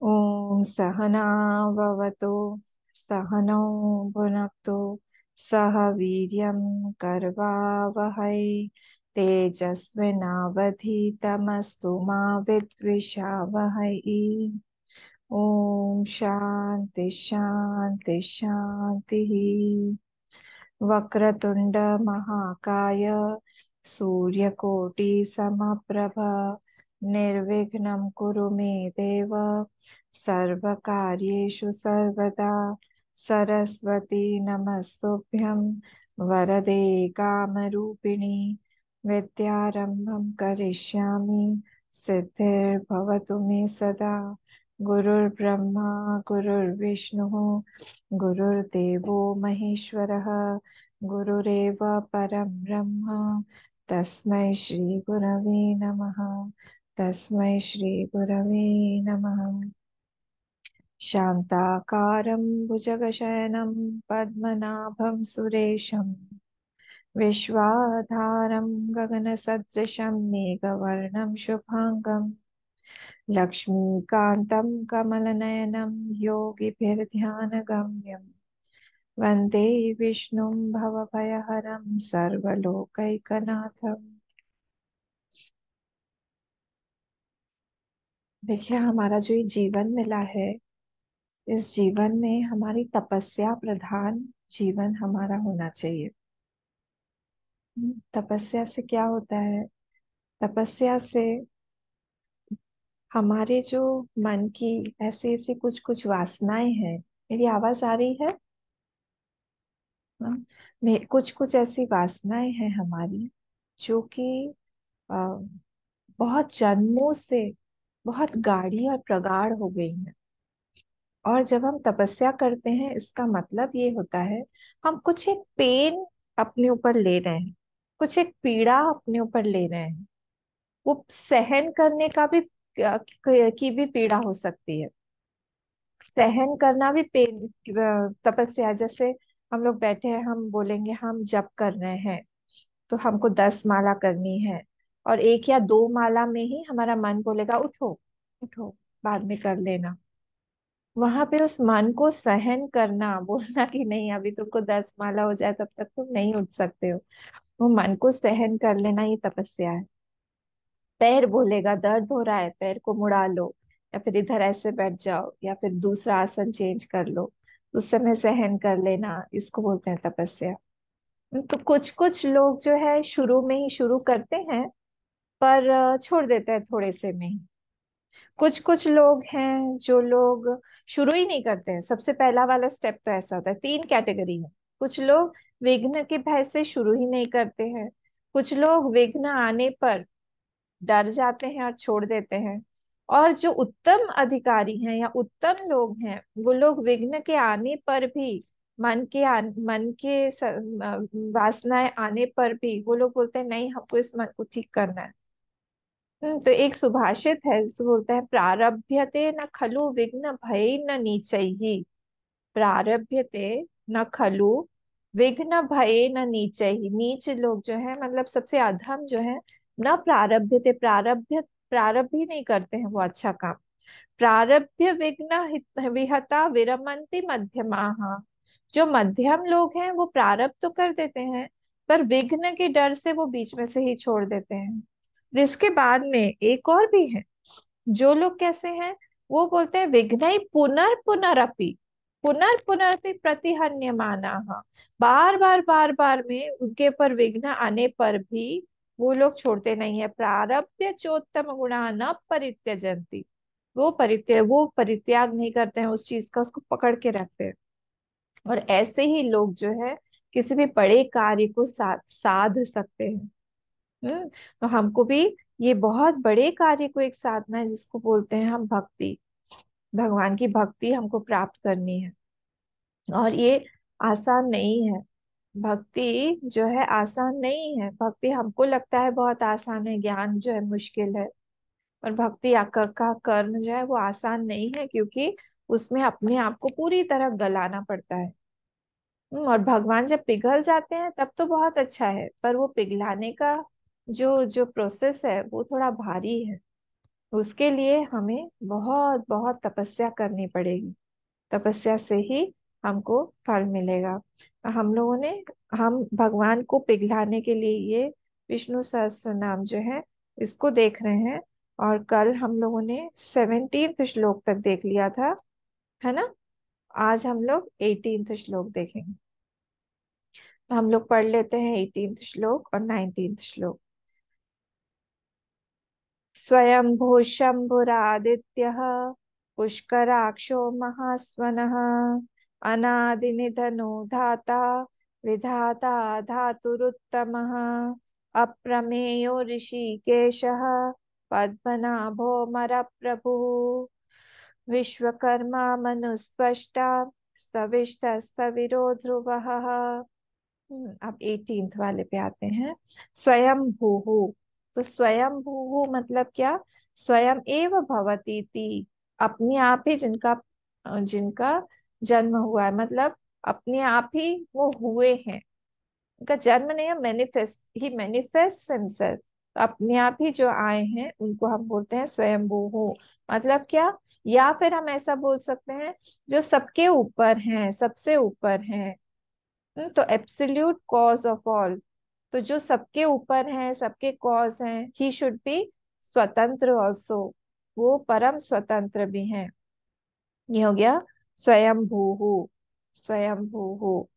ओम सहना भवतु सहनौ भुनक्तु सह वीर्यं करवावहै तेजस्विनावधीतमस्तु मा विद्विषावहै। ओम शांति शांति शांति। वक्रतुंड महाकाय सूर्यकोटि समप्रभ निर्विघ्नं कुरु मे देव सर्वकार्येषु सर्वदा। सरस्वती नमस्तुभ्यं वरदे कामरूपिणी विद्यारंभं करिष्यामि सिद्धिर्भवतु मे सदा। गुरुर्ब्रह्मा गुरुर्विष्णुः गुरुर्देवो महेश्वरः गुरुरेव परं ब्रह्म तस्मै श्री गुरवे नमः। तस्मै श्री गुरवे नमः। शान्ताकारं भुजगशयनं पद्मनाभं सुरेशं विश्वाधारं गगनसदृशं मेघवर्णं शुभांगं लक्ष्मीकान्तं कमलनयनं योगिभिर्ध्यानगम्यं वन्दे विष्णुं भवभयहरं सर्वलोकैकनाथम्। देखिए, हमारा जो ये जीवन मिला है, इस जीवन में हमारी तपस्या प्रधान जीवन हमारा होना चाहिए। तपस्या से क्या होता है? तपस्या से हमारे जो मन की ऐसी ऐसी कुछ कुछ वासनाएं हैं। मेरी आवाज आ रही है? हाँ? कुछ कुछ ऐसी वासनाएं हैं हमारी, जो कि अ, बहुत जन्मों से बहुत गाढ़ी और प्रगाढ़ हो गई हैं। और जब हम तपस्या करते हैं, इसका मतलब ये होता है, हम कुछ एक पेन अपने ऊपर ले रहे हैं, कुछ एक पीड़ा अपने ऊपर ले रहे हैं। वो सहन करने का भी की भी पीड़ा हो सकती है। सहन करना भी पेन तपस्या है। जैसे हम लोग बैठे हैं, हम बोलेंगे हम जप कर रहे हैं, तो हमको 10 माला करनी है, और एक या दो माला में ही हमारा मन बोलेगा उठो उठो, बाद में कर लेना। वहां पे उस मन को सहन करना, बोलना कि नहीं, अभी तुमको 10 माला हो जाए तब तक तुम नहीं उठ सकते हो, वो मन को सहन कर लेना, ये तपस्या है। पैर बोलेगा दर्द हो रहा है, पैर को मुड़ा लो, या फिर इधर ऐसे बैठ जाओ, या फिर दूसरा आसन चेंज कर लो, उस समय सहन कर लेना, इसको बोलते हैं तपस्या। तो कुछ कुछ लोग जो है शुरू में ही शुरू करते हैं, पर छोड़ देते हैं थोड़े से में ही। कुछ कुछ लोग हैं जो लोग शुरू ही नहीं करते हैं। सबसे पहला वाला स्टेप तो ऐसा होता है। तीन कैटेगरी है। कुछ लोग विघ्न के भय से शुरू ही नहीं करते हैं। कुछ लोग विघ्न आने पर डर जाते हैं और छोड़ देते हैं। और जो उत्तम अधिकारी हैं या उत्तम लोग हैं, वो लोग विघ्न के आने पर भी, मन के वासनाएं आने पर भी वो लोग बोलते हैं नहीं, हमको इस मन को ठीक करना है। तो एक सुभाषित है जिसमें बोलता है, प्रारभ्यते न खलु विघ्न भय न नीचैहि। प्रारभ्यते न खलु विघ्न भय न नीचैहि। नीच लोग जो है, मतलब सबसे अधम जो है, न प्रारभ्यते, प्रारब्ध ही नहीं करते हैं वो अच्छा काम। प्रारब्ध विघ्न विहता विरमंति मध्यमाः। जो मध्यम लोग हैं वो प्रारब्ध तो कर देते हैं, पर विघ्न के डर से वो बीच में से ही छोड़ देते हैं। और इसके बाद में एक और भी है। जो लोग कैसे हैं, वो बोलते हैं विघ्न पुनरपुनरपि, पुनरपुनरपि प्रतिहन्यमानाः। बार बार में उनके ऊपर विघ्न आने पर भी वो लोग छोड़ते नहीं है। प्रारब्ध चोत्तम गुणा न परित्यजन्ति। वो परित्याग नहीं करते हैं उस चीज का, उसको पकड़ के रखते हैं। और ऐसे ही लोग जो है किसी भी बड़े कार्य को साध सकते हैं। तो हमको भी ये बहुत बड़े कार्य को एक साधना है, जिसको बोलते हैं हम भक्ति। भगवान की भक्ति हमको प्राप्त करनी है, और ये आसान नहीं है। भक्ति जो है आसान नहीं है। भक्ति हमको लगता है बहुत आसान है, ज्ञान जो है मुश्किल है। और भक्ति का कर्म जो है वो आसान नहीं है, क्योंकि उसमें अपने आप को पूरी तरह गलाना पड़ता है। और भगवान जब पिघल जाते हैं तब तो बहुत अच्छा है, पर वो पिघलाने का जो जो प्रोसेस है वो थोड़ा भारी है। उसके लिए हमें बहुत बहुत तपस्या करनी पड़ेगी। तपस्या से ही हमको फल मिलेगा। हम लोगों ने हम भगवान को पिघलाने के लिए ये विष्णु सहस्त्र नाम जो है इसको देख रहे हैं। और कल हम लोगों ने 17th श्लोक तक देख लिया था, है ना। आज हम लोग 18th श्लोक देखेंगे। तो हम लोग पढ़ लेते हैं 18th श्लोक और 19th श्लोक। स्वयंभू शंभुरादित्यः पुष्कराक्षो महास्वनः अनादिनिधनो धाता विधाता धातुरुत्तमः अप्रमेयो ऋषिकेशः पद्मनाभो मरप्रभुः विश्वकर्मा मनुस्पष्टा सविष्टस्तविरो ध्रुवः। अब 18th वाले पे आते हैं। स्वयं भूहु। तो स्वयं भूहु मतलब क्या? स्वयं एव भवती थी, अपने आप ही जिनका जिनका जन्म हुआ है, मतलब अपने आप ही वो हुए हैं। उनका जन्म नहीं है, मैनिफेस्ट ही मैनिफेस्ट हिमसेल्फ। अपने आप ही जो आए हैं उनको हम बोलते हैं स्वयंभू। मतलब क्या? या फिर हम ऐसा बोल सकते हैं, जो सबके ऊपर हैं, सबसे ऊपर हैं। तो एब्सोल्यूट कॉज ऑफ ऑल। तो जो सबके ऊपर हैं, सबके कॉज हैं, ही शुड बी स्वतंत्र ऑल्सो। वो परम स्वतंत्र भी हैं। ये हो गया स्वयंभू। स्वयंभू।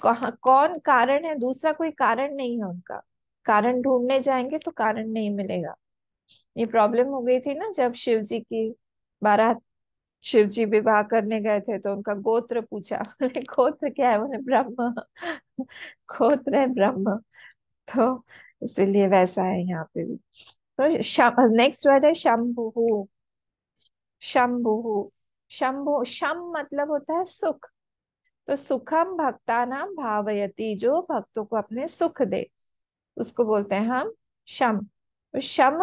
कहाँ कौन कारण है? दूसरा कोई कारण नहीं है उनका। कारण ढूंढने जाएंगे तो कारण नहीं मिलेगा। ये प्रॉब्लम हो गई थी ना जब शिव जी की बारात, शिव जी विवाह करने गए थे तो उनका गोत्र पूछा। बोले गोत्र क्या है? बोले ब्रह्म। गोत्र है ब्रह्म। तो इसीलिए वैसा है यहाँ पे भी। तो नेक्स्ट वर्ड है शंभु। शंभु। शंभु शम मतलब होता है सुख। तो सुखम भक्तानाम भावयति, जो भक्तों को अपने सुख दे उसको बोलते हैं हम शम। तो शम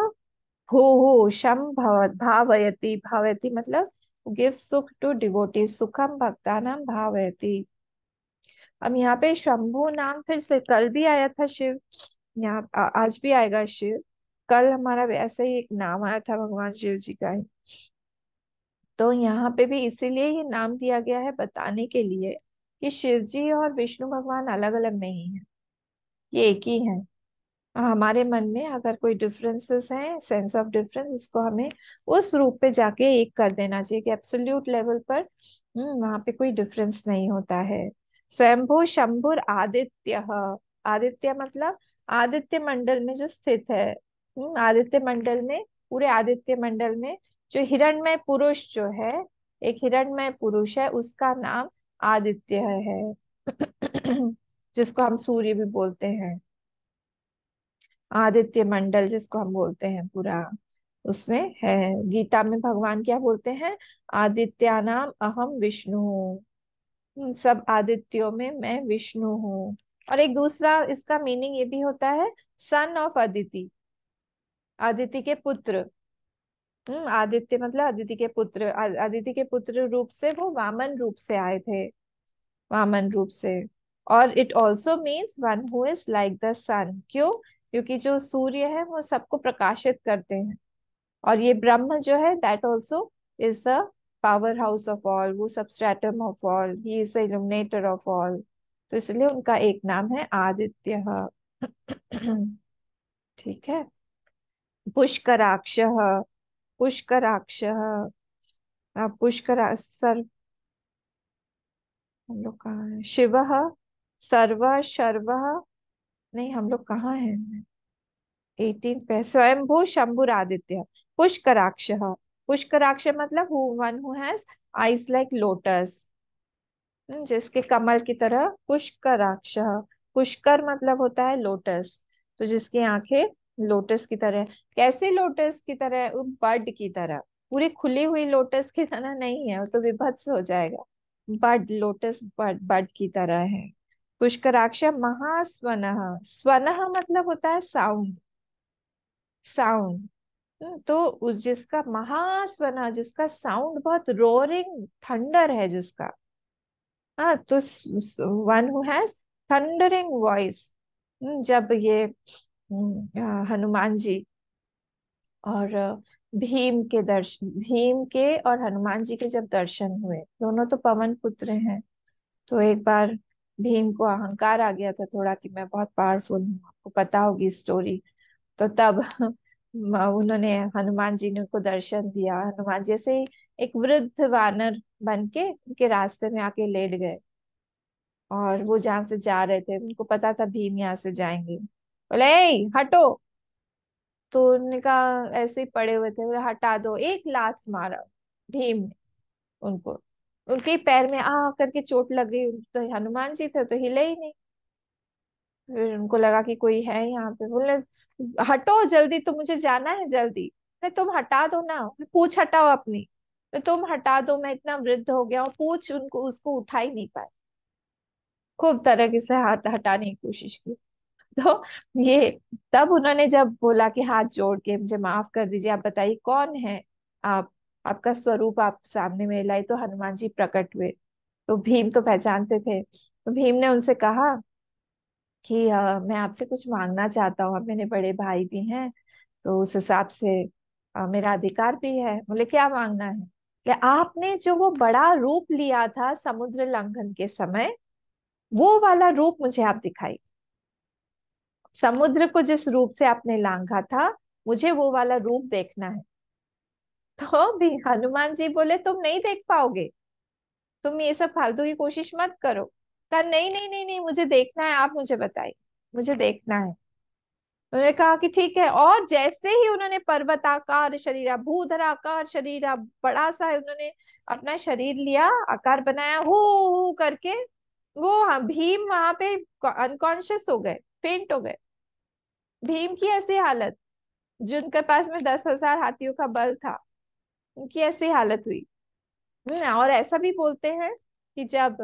भू शम भावयति। भावयति मतलब गिव सुख टू डिवोटी। सुखम भक्तानाम भावयति। अब यहाँ पे शंभु नाम फिर से कल भी आया था शिव, यहाँ आज भी आएगा शिव। कल हमारा ऐसे ही एक नाम आया था भगवान शिव जी का ही। तो यहाँ पे भी इसीलिए ये नाम दिया गया है, बताने के लिए कि शिव जी और विष्णु भगवान अलग अलग नहीं है, ये एक ही है। हमारे मन में अगर कोई डिफरेंसेस हैं, सेंस ऑफ डिफरेंस, उसको हमें उस रूप पे जाके एक कर देना चाहिए कि एब्सोल्यूट लेवल पर वहां पे कोई डिफरेंस नहीं होता है। स्वयंभू शंभुर आदित्य। आदित्य मतलब आदित्य मंडल में जो स्थित है। आदित्य मंडल में, पूरे आदित्य मंडल में जो हिरण्मय पुरुष जो है, एक हिरण्मय पुरुष है, उसका नाम आदित्य है। जिसको हम सूर्य भी बोलते हैं। आदित्य मंडल जिसको हम बोलते हैं पूरा, उसमें है। गीता में भगवान क्या बोलते हैं? आदित्यानाम अहम विष्णु हूँ। सब आदित्यों में मैं विष्णु हूँ। और एक दूसरा इसका मीनिंग ये भी होता है, सन ऑफ अदिति। आदित्य के पुत्र। आदित्य मतलब अदिति के पुत्र। अदिति के पुत्र रूप से वो वामन रूप से आए थे। वामन रूप से। और it also means one who is like the sun. क्यों? क्योंकि जो सूर्य है वो सबको प्रकाशित करते हैं। और ये ब्रह्म जो है that also is the power house of all, वो substratum of all, he is the illuminator of all. तो इसलिए उनका एक नाम है आदित्य। ठीक है। पुष्कराक्ष। पुष्कराक्ष। पुष्कर सर, हम लोग कहाँ है? शिव सर्व शर्व। नहीं, हम लोग कहाँ हैं? 18 पे स्वयंभू शंभुर आदित्य पुष्कराक्ष। पुष्कराक्ष मतलब who one who has eyes like lotus, जिसके कमल की तरह। पुष्कराक्ष। पुष्कर मतलब होता है लोटस। तो जिसकी आंखें लोटस की तरह। कैसे लोटस की तरह? बर्ड की तरह। पूरी खुली हुई लोटस की तरह नहीं है, वो तो विभत्स हो जाएगा। बड, लोटस बड, बड की तरह है। पुष्कराक्ष महास्वनः, स्वनः मतलब होता है साउंड, साउंड। तो उस जिसका महास्वना, जिसका साउंड बहुत रोरिंग थंडर है जिसका, हाँ, तो one who has thundering voice. जब ये हनुमान जी और भीम के दर्शन, भीम के और हनुमान जी के जब दर्शन हुए, दोनों तो पवन पुत्र हैं, तो एक बार भीम को अहंकार आ गया था थोड़ा कि मैं बहुत पावरफुल हूँ, आपको पता होगी स्टोरी। तो तब उन्होंने, हनुमान जी ने उनको दर्शन दिया, हनुमान जी ऐसे ही एक वृद्ध वानर बन के उनके रास्ते में आके लेट गए। और वो जहां से जा रहे थे, उनको पता था भीम यहाँ से जाएंगे, बोले "ए, हटो"। तो उन्होंने कहा, ऐसे ही पड़े हुए थे, बोले हटा दो, एक लात मारा भीम ने उनको, उनके ही पैर में आ करके चोट लग गई। तो हनुमान जी थे तो हिले ही नहीं। फिर उनको लगा कि कोई है यहाँ पे, बोले "हटो जल्दी, तो मुझे जाना है जल्दी"। नहीं, तुम हटा दो ना, पूछ हटाओ अपनी। तो तुम हटा दो, मैं इतना वृद्ध हो गया हूँ, पूछ उनको, उसको उठा ही नहीं पाए। खूब तरह से हाथ हटाने की कोशिश की। तो ये, तब उन्होंने जब बोला कि हाथ जोड़ के मुझे माफ कर दीजिए, आप बताइए कौन है आप, आपका स्वरूप आप सामने में लाई। तो हनुमान जी प्रकट हुए। तो भीम तो पहचानते थे, तो भीम ने उनसे कहा कि मैं आपसे कुछ मांगना चाहता हूँ, आप मेरे बड़े भाई भी हैं, तो उस हिसाब से मेरा अधिकार भी है। बोले क्या मांगना है? कि आपने जो वो बड़ा रूप लिया था समुद्र लंघन के समय, वो वाला रूप मुझे आप दिखाई। समुद्र को जिस रूप से आपने लांघा था, मुझे वो वाला रूप देखना है। तो भी हनुमान जी बोले तुम नहीं देख पाओगे, तुम ये सब फालतू की कोशिश मत करो। कहा नहीं नहीं नहीं नहीं, मुझे देखना है, आप मुझे बताइए, मुझे देखना है। उन्होंने कहा कि ठीक है। और जैसे ही उन्होंने पर्वताकार शरीर, भूधराकार शरीर, बड़ा सा उन्होंने अपना शरीर लिया, आकार बनाया, हो करके, वो भीम वहां पे अनकॉन्शियस हो गए, फेंट हो गए। भीम की ऐसी हालत, जिनके पास में 10,000 हाथियों का बल था, उनकी ऐसी हालत हुई। और ऐसा भी बोलते हैं कि जब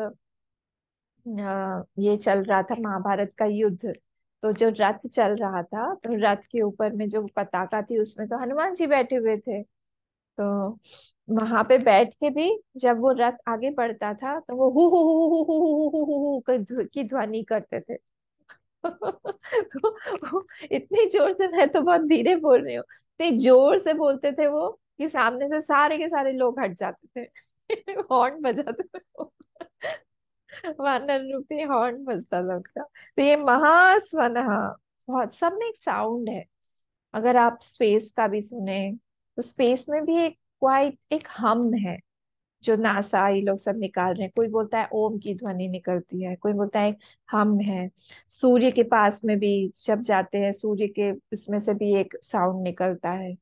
ये चल रहा था महाभारत का युद्ध, तो जो रथ चल रहा था, तो रथ के ऊपर में जो पताका थी, उसमें तो हनुमान जी बैठे हुए थे। तो वहां पे बैठ के भी जब वो रथ आगे बढ़ता था, तो वो who who who who who who who who who की ध्वनि करते थे। तो इतनी जोर से, मैं तो बहुत धीरे बोल रही हूँ, इतनी जोर से बोलते थे वो कि सामने से सारे के सारे लोग हट जाते थे। हॉर्न बजाते थे वो। वानर रूपी हॉर्न बजता था उनका। तो ये महास्वन, हाँ, बहुत सब में एक साउंड है। अगर आप स्पेस का भी सुने, तो स्पेस में भी एक क्वाइट एक हम है, जो नासा ये लोग सब निकाल रहे हैं। कोई बोलता है ओम की ध्वनि निकलती है, कोई बोलता है हम है। सूर्य के पास में भी जब जाते हैं, सूर्य के उसमें से भी एक साउंड निकलता है।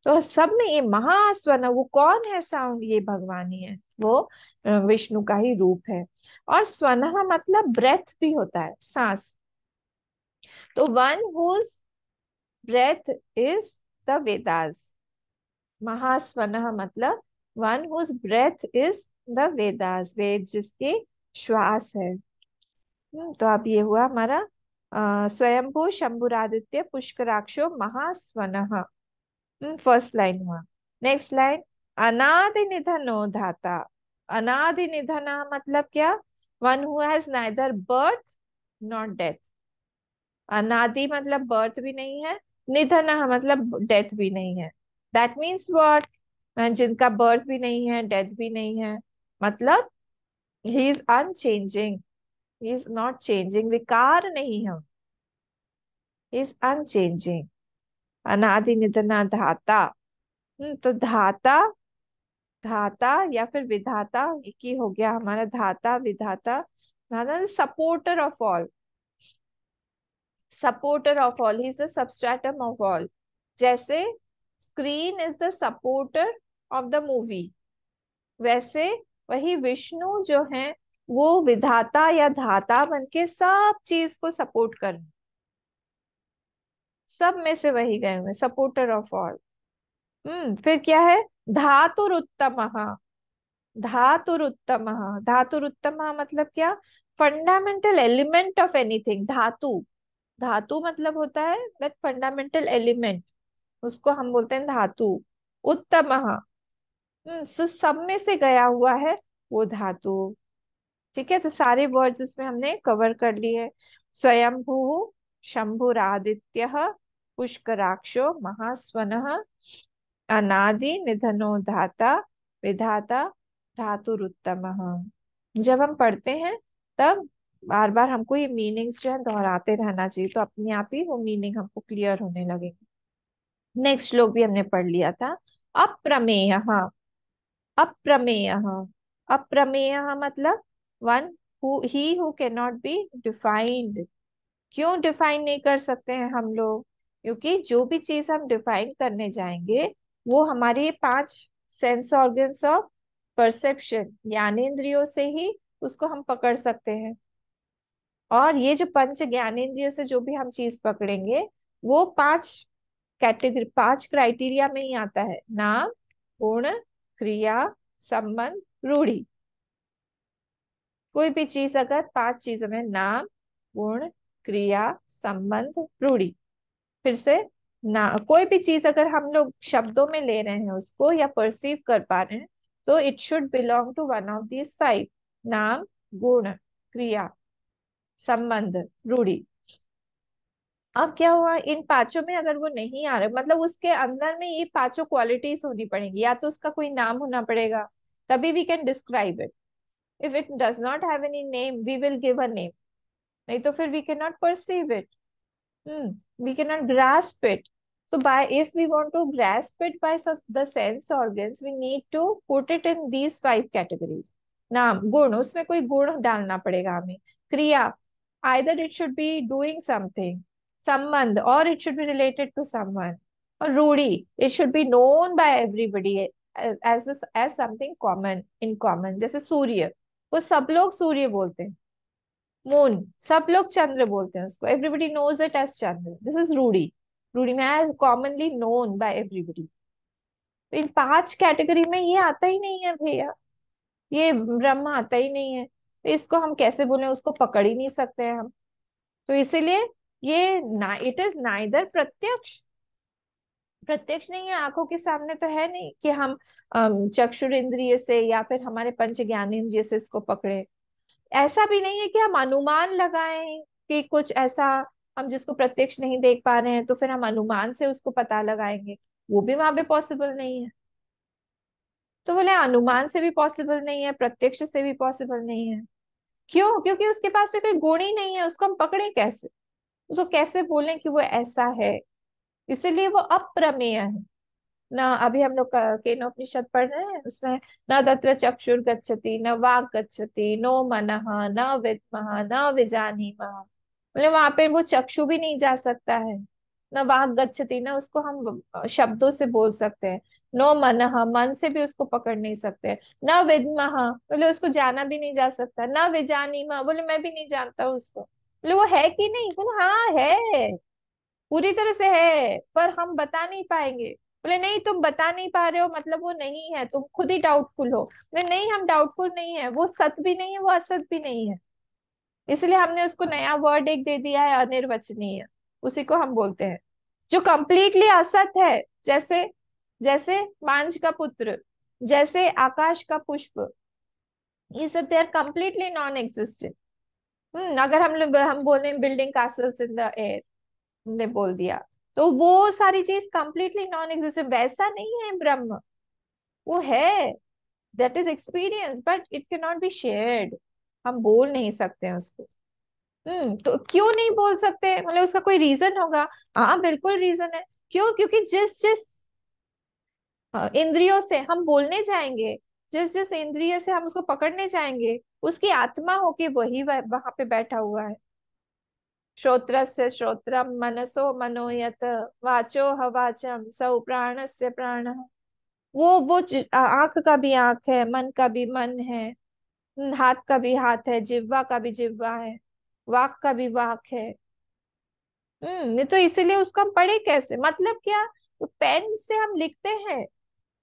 तो सब में ये महास्वन, वो कौन है साउंड? ये भगवान ही है, वो विष्णु का ही रूप है। और स्वनः मतलब ब्रेथ भी होता है, सांस। तो one whose breath is the Vedas. महास्वनः मतलब one whose breath is the Vedas, Veda जिसके श्वास है। तो अब ये हुआ हमारा स्वयंभू शंभुरादित्य पुष्कराक्षो महास्वनः। फर्स्ट लाइन हुआ। नेक्स्ट लाइन, अनादि निधनो धाता। अनादि निधन मतलब क्या? One who has neither birth not death. अनादि मतलब बर्थ भी नहीं है, निधन मतलब डेथ भी नहीं है। That means what? जिनका बर्थ भी नहीं है, डेथ भी नहीं है, मतलब he is unchanging, he is not changing, विकार नहीं है, इज अनचेंजिंग। अनादि निधना धाता। तो धाता, धाता या फिर विधाता, एक ही हो गया हमारा, धाता विधाता। धाता supporter of all, supporter of all, he is the substratum of all. जैसे screen is the supporter of the movie, वैसे वही विष्णु जो है, वो विधाता या धाता बन के सब चीज को सपोर्ट कर, सब में से वही गए हुए, सपोर्टर ऑफ ऑल। फिर क्या है? धातुरुत्तमः, धातुरुत्तमः, धातुरुत्तमः मतलब क्या? फंडामेंटल एलिमेंट ऑफ एनीथिंग, धातु। धातु मतलब होता है दैट फंडामेंटल एलिमेंट, उसको हम बोलते हैं धातु। उत्तमः, सब में से गया हुआ है वो धातु। ठीक है, तो सारे वर्ड्स इसमें हमने कवर कर लिए। स्वयंभू, शंभुरादित्य, पुष्कराक्षो, महास्वनः, अनादि निधनो धाता, विधाता, धातुरुत्तमः। जब हम पढ़ते हैं तब बार बार हमको ये मीनिंग्स जो है दोहराते रहना चाहिए, तो अपने आप ही वो मीनिंग हमको क्लियर होने लगेगी। नेक्स्ट श्लोक भी हमने पढ़ लिया था। अप्रमेय, अप्रमेय, अप्रमेय मतलब one who he who can not be defined. क्यों डिफाइन नहीं कर सकते हैं हम लोग? क्योंकि जो भी चीज हम डिफाइन करने जाएंगे वो हमारे पांच सेंस ऑर्गन्स ऑफ परसेप्शन ज्ञानेंद्रियों से ही उसको हम पकड़ सकते हैं। और ये जो पंच ज्ञानेंद्रियों से जो भी हम चीज पकड़ेंगे वो पांच कैटेगरी, पांच क्राइटेरिया में ही आता है। नाम, गुण, क्रिया, संबंध, रूढ़ी। कोई भी चीज अगर पांच चीजों में नाम, गुण, क्रिया, संबंध, रूढ़ी, फिर से ना, कोई भी चीज अगर हम लोग शब्दों में ले रहे हैं उसको या परसीव कर पा रहे हैं तो it should belong to one of these five. नाम, गुण, क्रिया, संबंध, रूढ़ी। अब क्या हुआ, इन पांचों में अगर वो नहीं आ रहा, मतलब उसके अंदर में ये पांचों क्वालिटीज होनी पड़ेंगी। या तो उसका कोई नाम होना पड़ेगा, तभी we can describe it. If it does not have any name we will give a name, नहीं तो फिर we can not perceive it. We cannot grasp it. So by if we want to grasp it by the sense organs, we need to put it in these five categories. नाम, गुण, उसमें कोई गुण डालना पड़ेगा हमें। क्रिया, either it should be doing something. संबंध, or it should be related to someone. और रूढ़ी, it should be known by everybody as something common, in common। जैसे सूर्य, वो सब लोग सूर्य बोलते हैं। मून, सब लोग चंद्र बोलते हैं उसको, एवरीबडी नोज इट एज चंद्र, दिस इज रूढ़ी। रूढ़ी में कॉमनली नोन बाय एवरीबडी। तो इन पांच कैटेगरी में ये आता ही नहीं है भैया, ये ब्रह्म आता ही नहीं है, तो इसको हम कैसे बोले, उसको पकड़ ही नहीं सकते हैं हम। तो इसीलिए ये ना, इट इज नाइदर प्रत्यक्ष, प्रत्यक्ष नहीं है, आंखों के सामने तो है नहीं कि हम चक्षुर इंद्रिय से या फिर हमारे पंच ज्ञान इंद्रिय से इसको पकड़े। ऐसा भी नहीं है कि हम अनुमान लगाएं कि कुछ ऐसा, हम जिसको प्रत्यक्ष नहीं देख पा रहे हैं तो फिर हम अनुमान से उसको पता लगाएंगे, वो भी वहां पे पॉसिबल नहीं है। तो बोले अनुमान से भी पॉसिबल नहीं है, प्रत्यक्ष से भी पॉसिबल नहीं है। क्यों? क्योंकि उसके पास में कोई गुण ही नहीं है, उसको हम पकड़े कैसे, उसको कैसे बोलें कि वो ऐसा है। इसीलिए वो अप्रमेय है ना। अभी हम लोग केनोपनिषद पढ़ रहे हैं, उसमें न तत्र चक्षुर गच्छति न वाग गच्छति नो मनः न विद्मः न विजानीमः। मतलब वहां पे वो चक्षु भी नहीं जा सकता है, न वाग गच्छति, ना उसको हम शब्दों से बोल सकते हैं। नो मनः, मन से भी उसको पकड़ नहीं सकते। न विद्मः, बोले उसको जाना भी नहीं जा सकता। न विजानीमः, बोले मैं भी नहीं जानता उसको। बोले वो है कि नहीं, बोले हाँ है, पूरी तरह से है, पर हम बता नहीं पाएंगे। बोले नहीं, तुम बता नहीं पा रहे हो मतलब वो नहीं है, तुम खुद ही डाउटफुल हो। बोले नहीं, हम डाउटफुल नहीं है, वो सत भी नहीं है वो असत भी नहीं है। इसलिए हमने उसको नया वर्ड एक दे दिया है, अनिर्वचनीय। उसी को हम बोलते हैं जो कंप्लीटली असत है। जैसे, जैसे मांझ का पुत्र, जैसे आकाश का पुष्प, ये सब they are completely non existent. अगर हम बोले building castles in the air, ने बोल दिया, तो वो सारी चीज कंप्लीटली नॉन एग्जिस्टेंट। वैसा नहीं है ब्रह्म, वो है, that is experience but it can not be shared. हम बोल नहीं सकते हैं उसको। तो क्यों नहीं बोल सकते, मतलब उसका कोई रीजन होगा। हाँ बिल्कुल रीजन है। क्यों? क्योंकि जिस जिस इंद्रियों से हम बोलने जाएंगे, जिस जिस इंद्रिय से हम उसको पकड़ने जाएंगे, उसकी आत्मा होके वही वहां पे बैठा हुआ है। श्रोत्रस्य श्रोत्रम मनसो मनोयत, वाचो हवाचम सौ प्राणस्य प्राणः। वो आंख का भी आंख है, मन का भी मन है, हाथ का भी हाथ है, जिह्वा का भी जिह्वा है, वाक का भी वाक है। नहीं तो इसीलिए उसको हम पढ़े कैसे, मतलब क्या? तो पेन से हम लिखते हैं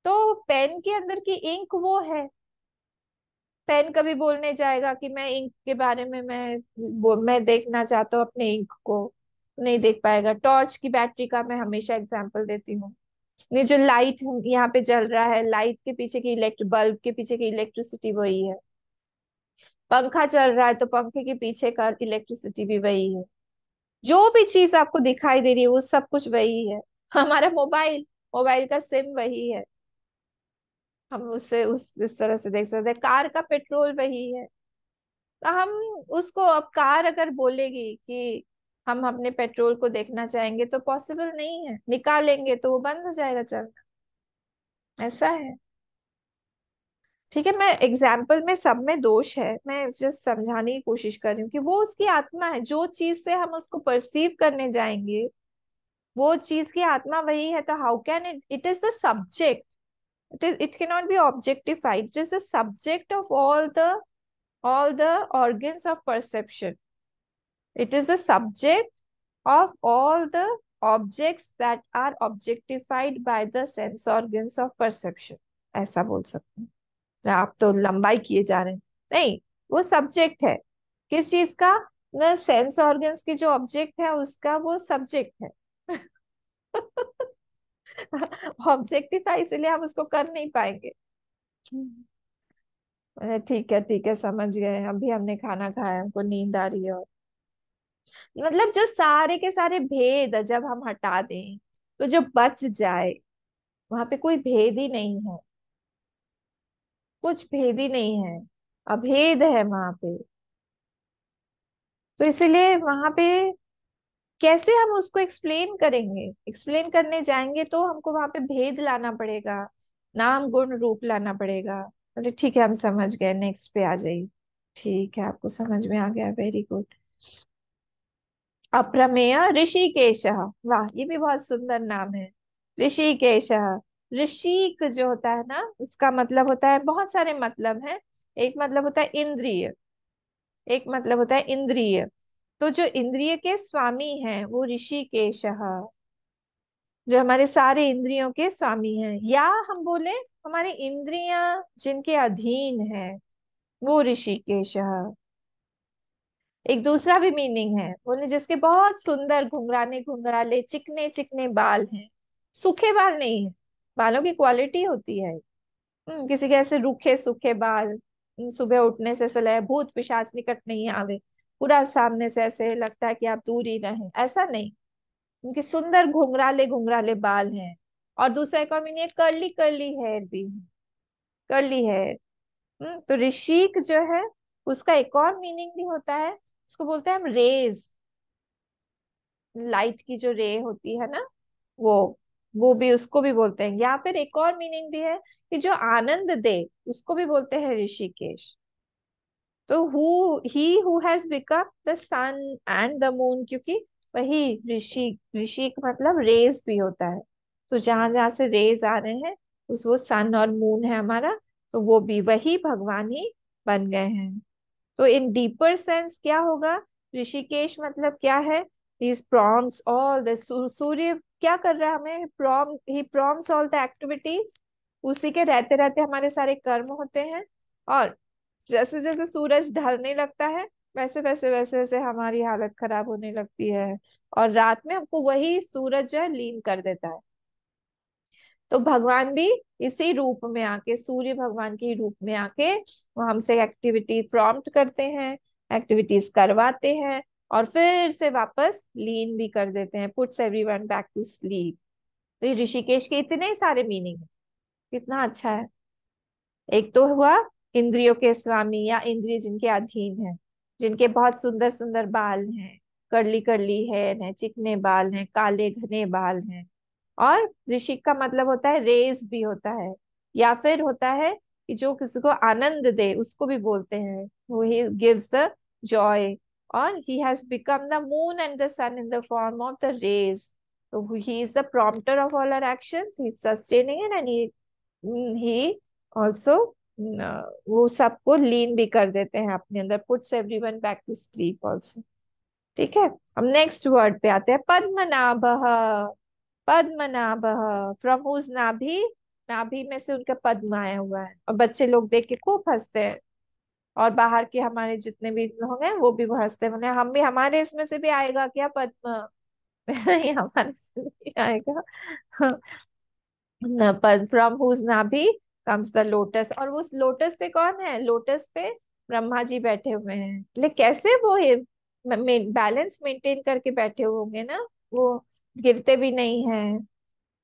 तो पेन के अंदर की इंक वो है। पेन कभी बोलने जाएगा कि मैं इंक के बारे में मैं देखना चाहता हूँ अपने इंक को, नहीं देख पाएगा। टॉर्च की बैटरी का मैं हमेशा एग्जांपल देती हूँ। ये जो लाइट यहाँ पे जल रहा है, लाइट के पीछे की इलेक्ट्रिक बल्ब के पीछे की इलेक्ट्रिसिटी वही है। पंखा चल रहा है तो पंखे के पीछे का इलेक्ट्रिसिटी भी वही है। जो भी चीज आपको दिखाई दे रही है वो सब कुछ वही है। हमारा मोबाइल, मोबाइल का सिम वही है। हम उससे उस इस तरह से देख सकते हैं। कार का पेट्रोल वही है। तो हम उसको, अब कार अगर बोलेगी कि हम अपने पेट्रोल को देखना चाहेंगे तो पॉसिबल नहीं है, निकालेंगे तो वो बंद हो जाएगा चलना। ऐसा है। ठीक है, मैं एग्जाम्पल में सब में दोष है, मैं जस्ट समझाने की कोशिश कर रही हूँ कि वो उसकी आत्मा है। जो चीज से हम उसको परसीव करने जाएंगे वो चीज की आत्मा वही है। तो how can it is the subject, it cannot be objectified. It is the subject of all the organs of perception. It is the subject of all the objects that are objectified by the sense organs of perception. ऐसा बोल सकते हैं। आप तो लंबाई किए जा रहे हैं। नहीं, वो सब्जेक्ट है। किस चीज का? न सेंस ऑर्गन्स की जो ऑब्जेक्ट है उसका वो सब्जेक्ट है। ऑब्जेक्टिफाई इसलिए हम उसको कर नहीं पाएंगे। अरे ठीक है समझ गए। अभी हमने खाना खाया, हमको नींद आ रही है। और मतलब जो सारे के सारे भेद जब हम हटा दें तो जो बच जाए, वहां पे कोई भेद ही नहीं है। कुछ भेद ही नहीं है, अभेद है वहां पे। तो इसीलिए वहां पे कैसे हम उसको एक्सप्लेन करेंगे? एक्सप्लेन करने जाएंगे तो हमको वहां पे भेद लाना पड़ेगा, नाम गुण रूप लाना पड़ेगा। अरे ठीक है, हम समझ गए, नेक्स्ट पे आ जाइए। ठीक है, आपको समझ में आ गया, वेरी गुड। अप्रमेय ऋषिकेशः। वाह, ये भी बहुत सुंदर नाम है। ऋषिकेशः। ऋषिक जो होता है ना, उसका मतलब होता है, बहुत सारे मतलब हैं। एक मतलब होता है इंद्रिय, एक मतलब होता है इंद्रिय। तो जो इंद्रिय के स्वामी हैं वो ऋषिकेशः, जो हमारे सारे इंद्रियों के स्वामी हैं। या हम बोले हमारी इंद्रियां जिनके अधीन है वो ऋषिकेशः। एक दूसरा भी मीनिंग है, बोले जिसके बहुत सुंदर घुंघराने घुंघराले चिकने चिकने बाल हैं। सूखे बाल नहीं है, बालों की क्वालिटी होती है। किसी के ऐसे रूखे सूखे बाल, सुबह उठने से ऐसा लगे भूत पिशाच निकट नहीं आवे, पूरा सामने से ऐसे लगता है कि आप दूर ही रहें, ऐसा नहीं। उनके सुंदर घुंघराले घुंघराले बाल हैं। और दूसरा एक और मीनिंग, कर्ली कर्ली हेयर भी है। Curly hair. तो ऋषिक जो है उसका एक और मीनिंग भी होता है। इसको बोलते हैं हम रेज, लाइट की जो रे होती है ना, वो वो भी, उसको भी बोलते हैं। या फिर एक और मीनिंग भी है कि जो आनंद दे, उसको भी बोलते हैं ऋषिकेश। तो who has become the sun and the moon, क्योंकि वही ऋषि, ऋषि का मतलब रेज भी होता है। तो जहां जहां से रेज आ रहे हैं उस वो सन और मून है हमारा, तो वो भी वही भगवान ही बन गए हैं। तो इन डीपर सेंस क्या होगा? ऋषिकेश मतलब क्या है? ही प्रॉम्प्ट्स ऑल द, सूर्य क्या कर रहा है हमें? ही प्रॉम्प्ट्स ऑल द एक्टिविटीज। उसी के रहते रहते हमारे सारे कर्म होते हैं। और जैसे जैसे सूरज ढलने लगता है वैसे वैसे वैसे वैसे हमारी हालत खराब होने लगती है। और रात में हमको वही सूरज जो है लीन कर देता है। तो भगवान भी इसी रूप में आके, सूर्य भगवान के ही रूप में आके वो हमसे एक्टिविटी प्रॉम्प्ट करते हैं, एक्टिविटीज करवाते हैं, और फिर से वापस लीन भी कर देते हैं, puts everyone back to sleep. तो ये ऋषिकेश के इतने सारे मीनिंग है। कितना अच्छा है। एक तो हुआ इंद्रियों के स्वामी, या इंद्रिय जिनके अधीन है, जिनके बहुत सुंदर सुंदर बाल हैं, कर्ली कर्ली हेयर है, चिकने बाल हैं, काले घने बाल हैं। और ऋषि का मतलब होता है रेस भी होता है। या फिर होता है कि जो किसी को आनंद दे, उसको भी बोलते हैं वो ही गिव्स द जॉय। और he has become the moon and the sun in the form of the race. तो he is the prompter of all our actions, he is sustaining it, and he also वो सबको लीन भी कर देते हैं अपने अंदर, puts everyone back to sleep also. ठीक है, अब नेक्स्ट वर्ड पे आते हैं, पद्मनाभः। पद्मनाभः, फ्रॉम हुज नाभि? नाभि में से उनका पद्म आया हुआ है, और बच्चे लोग देख के खूब हंसते हैं। और बाहर के हमारे जितने भी लोग हैं वो भी हंसते हैं, बोले हम भी, हमारे इसमें से भी आएगा क्या पद्म? नहीं, हमारे से नहीं आएगा। फ्रॉम हुज नाभि कम्स द लोटस। और उस लोटस पे कौन है? लोटस पे ब्रह्मा जी बैठे हुए हैं। लेकिन कैसे वो बैलेंस मेंटेन करके बैठे हुए होंगे ना, वो गिरते भी नहीं है।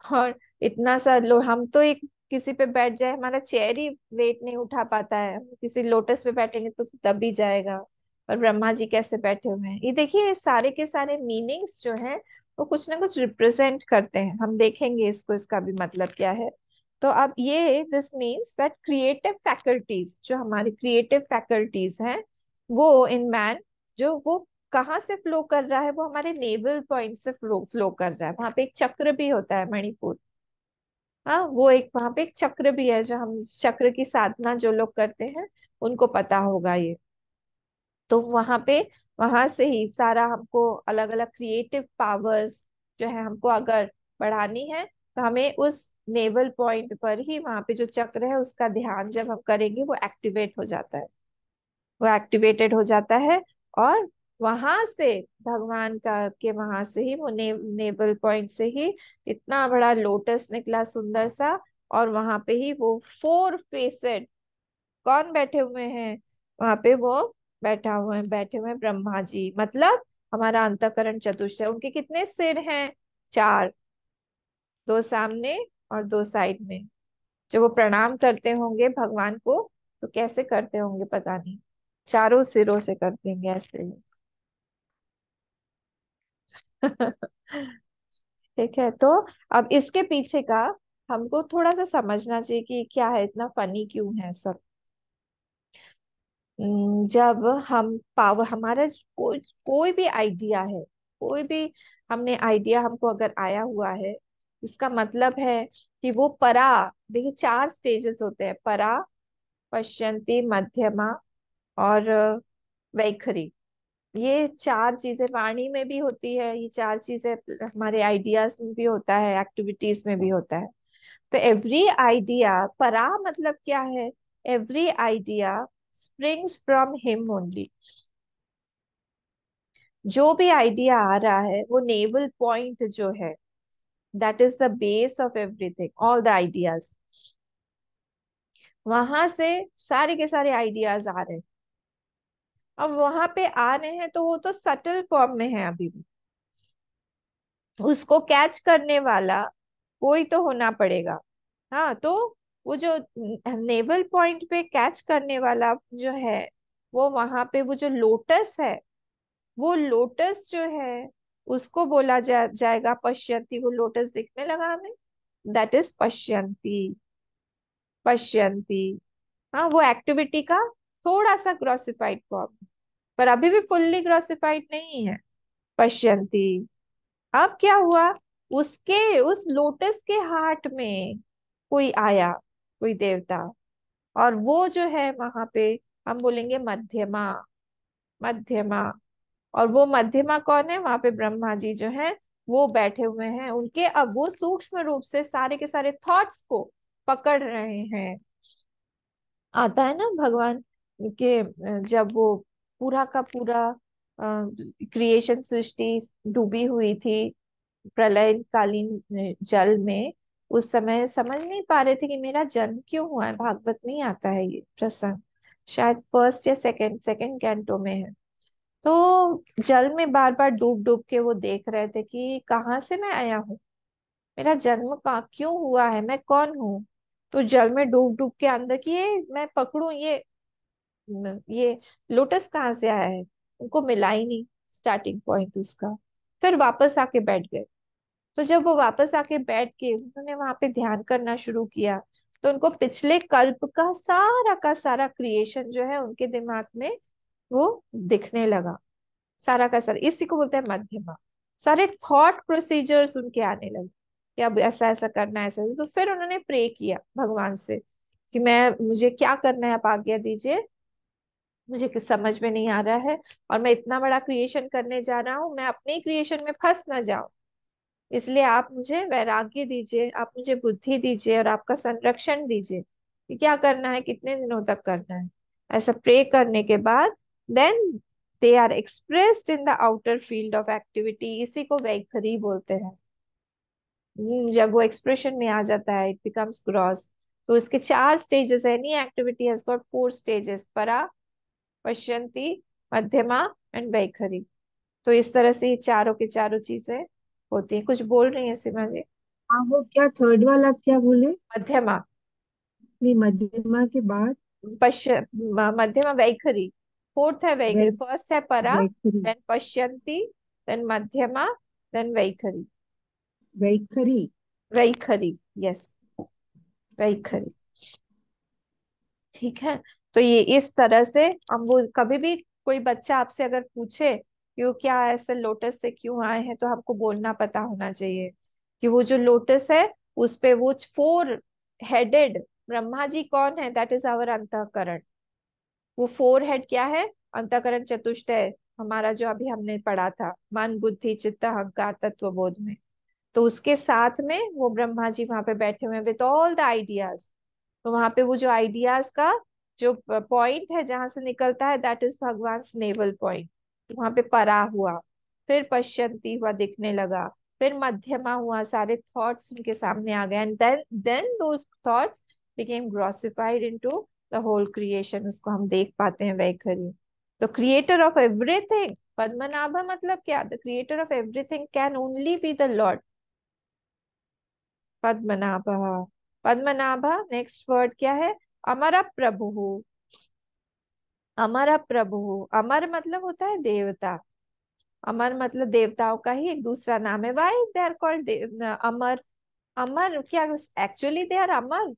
और इतना सा लो, हम तो एक किसी पे बैठ जाए, हमारा चेयर ही वेट नहीं उठा पाता है, हम किसी लोटस पे बैठेंगे तो दब भी जाएगा। और ब्रह्मा जी कैसे बैठे हुए हैं, ये देखिए, ये सारे के सारे मीनिंग्स जो हैं वो कुछ ना कुछ रिप्रेजेंट करते हैं। हम देखेंगे इसको, इसका भी मतलब क्या है। तो अब ये this means that creative faculties, जो हमारी क्रिएटिव फैकल्टीज हैं वो इन मैन, जो वो कहाँ से फ्लो कर रहा है? वो हमारे नेवल पॉइंट से फ्लो फ्लो कर रहा है। वहां पे एक चक्र भी होता है, मणिपुर। हाँ, वो एक वहां पे एक चक्र भी है, जो हम इस चक्र की साधना जो लोग करते हैं उनको पता होगा ये। तो वहां पे, वहां से ही सारा हमको अलग अलग क्रिएटिव पावर्स जो है हमको अगर बढ़ानी है, तो हमें उस नेवल पॉइंट पर ही, वहां पे जो चक्र है उसका ध्यान जब हम करेंगे वो एक्टिवेट हो जाता है। वो एक्टिवेटेड हो जाता है। और वहां से भगवान का के वहां से ही वो नेवल पॉइंट से ही इतना बड़ा लोटस निकला, सुंदर सा। और वहां पे ही वो फोर फेसेड कौन बैठे हुए हैं? वहां पे वो बैठे हुए हैं ब्रह्मा जी, मतलब हमारा अंतःकरण चतुष्टय। उनके कितने सिर हैं? चार। दो सामने और दो साइड में। जब वो प्रणाम करते होंगे भगवान को, तो कैसे करते होंगे पता नहीं, चारों सिरों से करते होंगे ऐसे ही। ठीक है, तो अब इसके पीछे का हमको थोड़ा सा समझना चाहिए कि क्या है, इतना फनी क्यों है सब। जब हम पावर हमारा कोई भी आइडिया है, कोई भी हमने आइडिया हमको अगर आया हुआ है, इसका मतलब है कि वो परा, देखिए चार स्टेजेस होते हैं: परा, पश्यंती, मध्यमा और वैखरी। ये चार चीजें वाणी में भी होती है, ये चार चीजें हमारे आइडियाज में भी होता है, एक्टिविटीज में भी होता है। तो एवरी आइडिया, परा मतलब क्या है? Every idea springs from him only. जो भी आइडिया आ रहा है वो नेवल पॉइंट जो है, that is the base of everything, all the ideas. वहां से सारे के सारे आइडियाज आ रहे हैं। अब वहां पे आ रहे हैं तो वो तो सटल फॉर्म में है अभी भी, उसको कैच करने वाला कोई तो होना पड़ेगा। हाँ, तो वो जो नेवल पॉइंट पे कैच करने वाला जो है, वो वहां पे वो जो लोटस है, वो लोटस जो है उसको बोला जाएगा पश्यंती। वो लोटस दिखने लगा हमें, दैट इज पश्यंती। पश्यंती, हाँ, वो एक्टिविटी का थोड़ा सा ग्रॉसिफाइड फॉर्म, पर अभी भी फुल्ली ग्रॉसिफाइड नहीं है। पश्यंती। अब क्या हुआ? उसके उस लोटस के हार्ट में कोई आया, कोई देवता। और वो जो है वहां पे हम बोलेंगे मध्यमा। मध्यमा। और वो मध्यमा कौन है? वहां पे ब्रह्मा जी जो है वो बैठे हुए हैं। उनके अब वो सूक्ष्म रूप से सारे के सारे थॉट्स को पकड़ रहे हैं। आता है ना भगवान के जब वो पूरा का पूरा क्रिएशन, सृष्टि डूबी हुई थी प्रलय कालीन जल में, उस समय समझ नहीं पा रहे थे कि मेरा जन्म क्यों हुआ है। भागवत में ही आता है ये प्रसंग, शायद फर्स्ट या सेकंड सेकंड कैंटो में है। तो जल में बार बार डूब डूब के वो देख रहे थे कि कहाँ से मैं आया हूँ, मेरा जन्म कहाँ क्यों हुआ है, मैं कौन हूँ। तो जल में डूब डूब के अंदर की ये मैं पकड़ू, ये लोटस कहाँ से आया है, उनको मिला ही नहीं स्टार्टिंग पॉइंट उसका। फिर वापस आके बैठ गए। तो जब वो वापस आके बैठ के उन्होंने वहां पे ध्यान करना शुरू किया, तो उनको पिछले कल्प का सारा क्रिएशन जो है उनके दिमाग में वो दिखने लगा। सारा का सारा, इसी को बोलते हैं मध्यमा। सारे थॉट प्रोसीजर्स उनके आने लगे कि अब ऐसा ऐसा करना है, ऐसा। तो फिर उन्होंने प्रे किया भगवान से कि मैं, मुझे क्या करना है, आप आज्ञा दीजिए, मुझे कुछ समझ में नहीं आ रहा है। और मैं इतना बड़ा क्रिएशन करने जा रहा हूँ, मैं अपने क्रिएशन में फंस ना जाऊं। इसलिए आप मुझे वैराग्य दीजिए, आप मुझे बुद्धि दीजिए और आपका संरक्षण दीजिए। कि क्या करना है, कितने दिनों तक करना है। ऐसा प्रे करने के बाद then they are expressed in the outer field of activity, इसी को वैखरी बोलते हैं। जब वो एक्सप्रेशन में आ जाता है, इट बिकम्स ग्रॉस। तो इसके चार स्टेजेस है, any activity has got four stages, परा, पश्यंती, मध्यमा एंड वैखरी। तो इस तरह से ये चारों के चारों चीजें होती हैं। कुछ बोल रही है सीमा जी? हाँ, वो क्या थर्ड वाला क्या बोले? मध्यमा, नहीं, मध्यमा के बाद? मध्यमा वैखरी। फोर्थ है वै वैखरी, फर्स्ट है परा, वैखरी। देन पश्यंती, देन मध्यमा, देन वैखरी। वैखरी। वैखरी, यस, वैखरी। ठीक है। तो ये इस तरह से हम वो कभी भी कोई बच्चा आपसे अगर पूछे कि वो क्या ऐसे लोटस से क्यों आए हैं, तो हमको बोलना पता होना चाहिए कि वो जो लोटस है उस पे वो फोर हेडेड ब्रह्मा जी कौन है, दैट इज आवर अंतःकरण। वो फोर हेड क्या है? अंतःकरण चतुष्टय, हमारा जो अभी हमने पढ़ा था, मन बुद्धि चित्त अहंकार तत्व बोध में। तो उसके साथ में वो ब्रह्मा जी वहां पे बैठे हुए हैं विद ऑल द आइडियाज। तो वहां पे वो जो आइडियाज का जो पॉइंट है जहां से निकलता है, दैट इज भगवान नेवल पॉइंट। वहां पे परा हुआ, फिर पश्यंती हुआ, दिखने लगा, फिर मध्यमा हुआ, सारे थॉट्स उनके सामने आ गए, and then those thoughts became grossified into the whole creation, उसको हम देख पाते हैं वैखरी। तो क्रिएटर ऑफ एवरीथिंग पद्मनाभ मतलब क्या? The creator of everything can only be the lord Padmanabh. Padmanabh, next word क्या है? अमर प्रभु। अमर प्रभु, अमर मतलब होता है देवता। अमर मतलब देवताओं का ही एक दूसरा नाम है। वाई दे आर कॉल्ड अमर? अमर क्या, एक्चुअली दे आर अमर?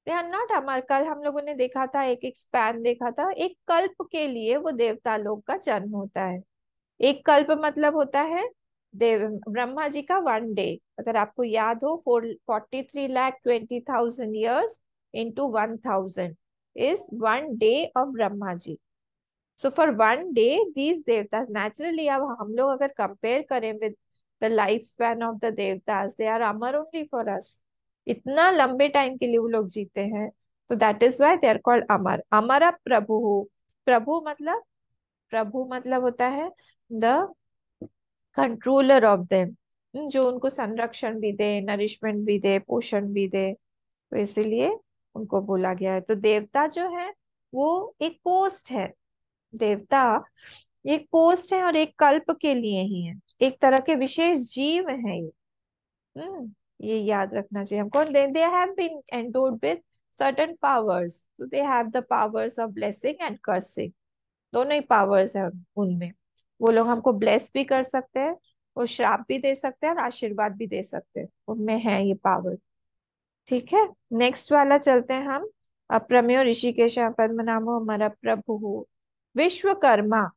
दे आर नॉट अमर। कल हम लोगों ने देखा था, एक एक स्पैन देखा था, एक कल्प के लिए वो देवता लोग का जन्म होता है। एक कल्प मतलब होता है देव ब्रह्मा जी का वन डे। अगर आपको याद हो, 43,20,000 years into 1,000 is one day of Brahma ji. So for one day these देवतास नेचुरली, अब हम लोग अगर कंपेयर करें with the life span of the देवतास, दे आर अमर ओनली फॉर अस। इतना लंबे टाइम के लिए वो लोग जीते हैं। तो that is why they are called अमर। अमर प्रभु। प्रभु मतलब, प्रभु मतलब होता है द कंट्रोलर ऑफ देम, जो उनको संरक्षण भी दे, नरिशमेंट भी दे, पोषण भी दे। तो इसीलिए उनको बोला गया है। तो देवता जो है वो एक पोस्ट है। देवता एक पोस्ट है और एक कल्प के लिए ही है, एक तरह के विशेष जीव है ये। ये याद रखना चाहिए हमको। They have been endowed with certain powers, तो they have the powers of blessing and cursing. दोनों ही पावर्स है उनमें। वो लोग हमको ब्लेस भी कर सकते हैं, और श्राप भी दे सकते हैं, और आशीर्वाद भी दे सकते हैं, उनमें है ये पावर। ठीक है। नेक्स्ट वाला चलते हैं हम। अप्रमेय ऋषिकेश पद्मनाभो मर प्रभु विश्वकर्मा।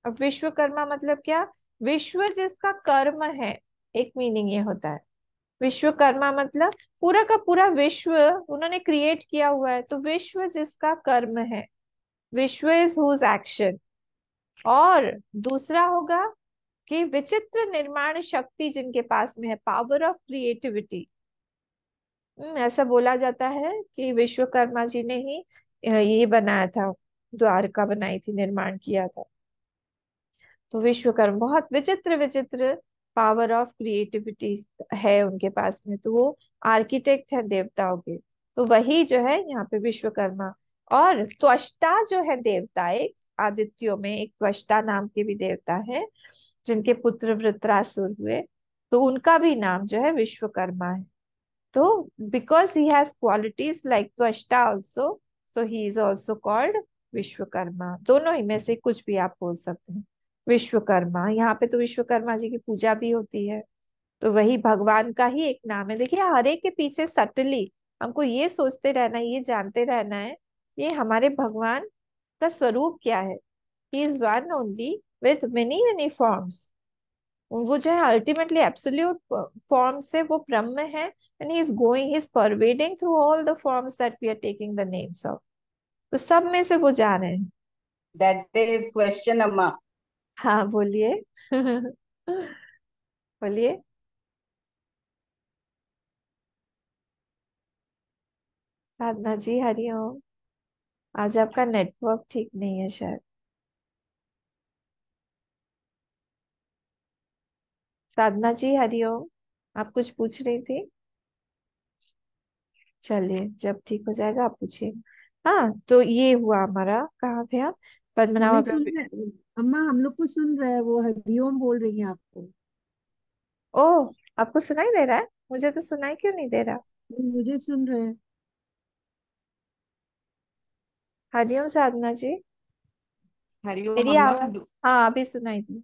अब विश्वकर्मा मतलब क्या? विश्व जिसका कर्म है, एक मीनिंग ये होता है। विश्वकर्मा मतलब पूरा का पूरा विश्व उन्होंने क्रिएट किया हुआ है, तो विश्व जिसका कर्म है, विश्व इज हुज एक्शन। और दूसरा होगा कि विचित्र निर्माण शक्ति जिनके पास में है, पावर ऑफ क्रिएटिविटी। ऐसा बोला जाता है कि विश्वकर्मा जी ने ही ये बनाया था, द्वारका बनाई थी, निर्माण किया था। तो विश्वकर्मा बहुत विचित्र विचित्र पावर ऑफ क्रिएटिविटी है उनके पास में, तो वो आर्किटेक्ट है देवताओं के। तो वही जो है यहाँ पे विश्वकर्मा। और त्वष्टा जो है देवता, एक आदित्यों में एक त्वष्टा नाम के भी देवता है, जिनके पुत्र वृत्रासुर हुए, तो उनका भी नाम जो है विश्वकर्मा है। तो because he has qualities like Tvashta also, so he is also called Vishwakarma. दोनों ही में से कुछ भी आप बोल सकते हैं। विश्वकर्मा, यहाँ पे तो विश्वकर्मा जी की पूजा भी होती है। तो वही भगवान का ही एक नाम है। देखिए, हर एक के पीछे सटली हमको ये सोचते रहना है, ये जानते रहना है, ये हमारे भगवान का स्वरूप क्या है। He is one only with many many forms. वो जो है अल्टीमेटली एब्सोल्यूट फॉर्म से वो ब्रह्म है, and he is going, he is pervading through all the forms that we are taking the names of. तो सब में से वो जा रहे हैं। That is question, Amma. हाँ बोलिए। बोलिए। साधना जी हरिओम। आज आपका नेटवर्क ठीक नहीं है शायद। साधना जी हरिओम। आप कुछ पूछ रही थी। चलिए जब ठीक हो जाएगा आप पूछिए। हाँ तो ये हुआ हमारा, कहाँ थे आप? हमें पद्मनाभ सुन रहे, अम्मा हम लोग को सुन रहे हैं, वो हरिओम बोल रही हैं आपको। ओह, आपको सुनाई दे रहा है? मुझे तो सुनाई क्यों नहीं दे रहा? मुझे सुन रहे हैं। हरिओम साधना जी। हरिओम मेरी अम्मा। आवाज हाँ अभी सुनाई दी।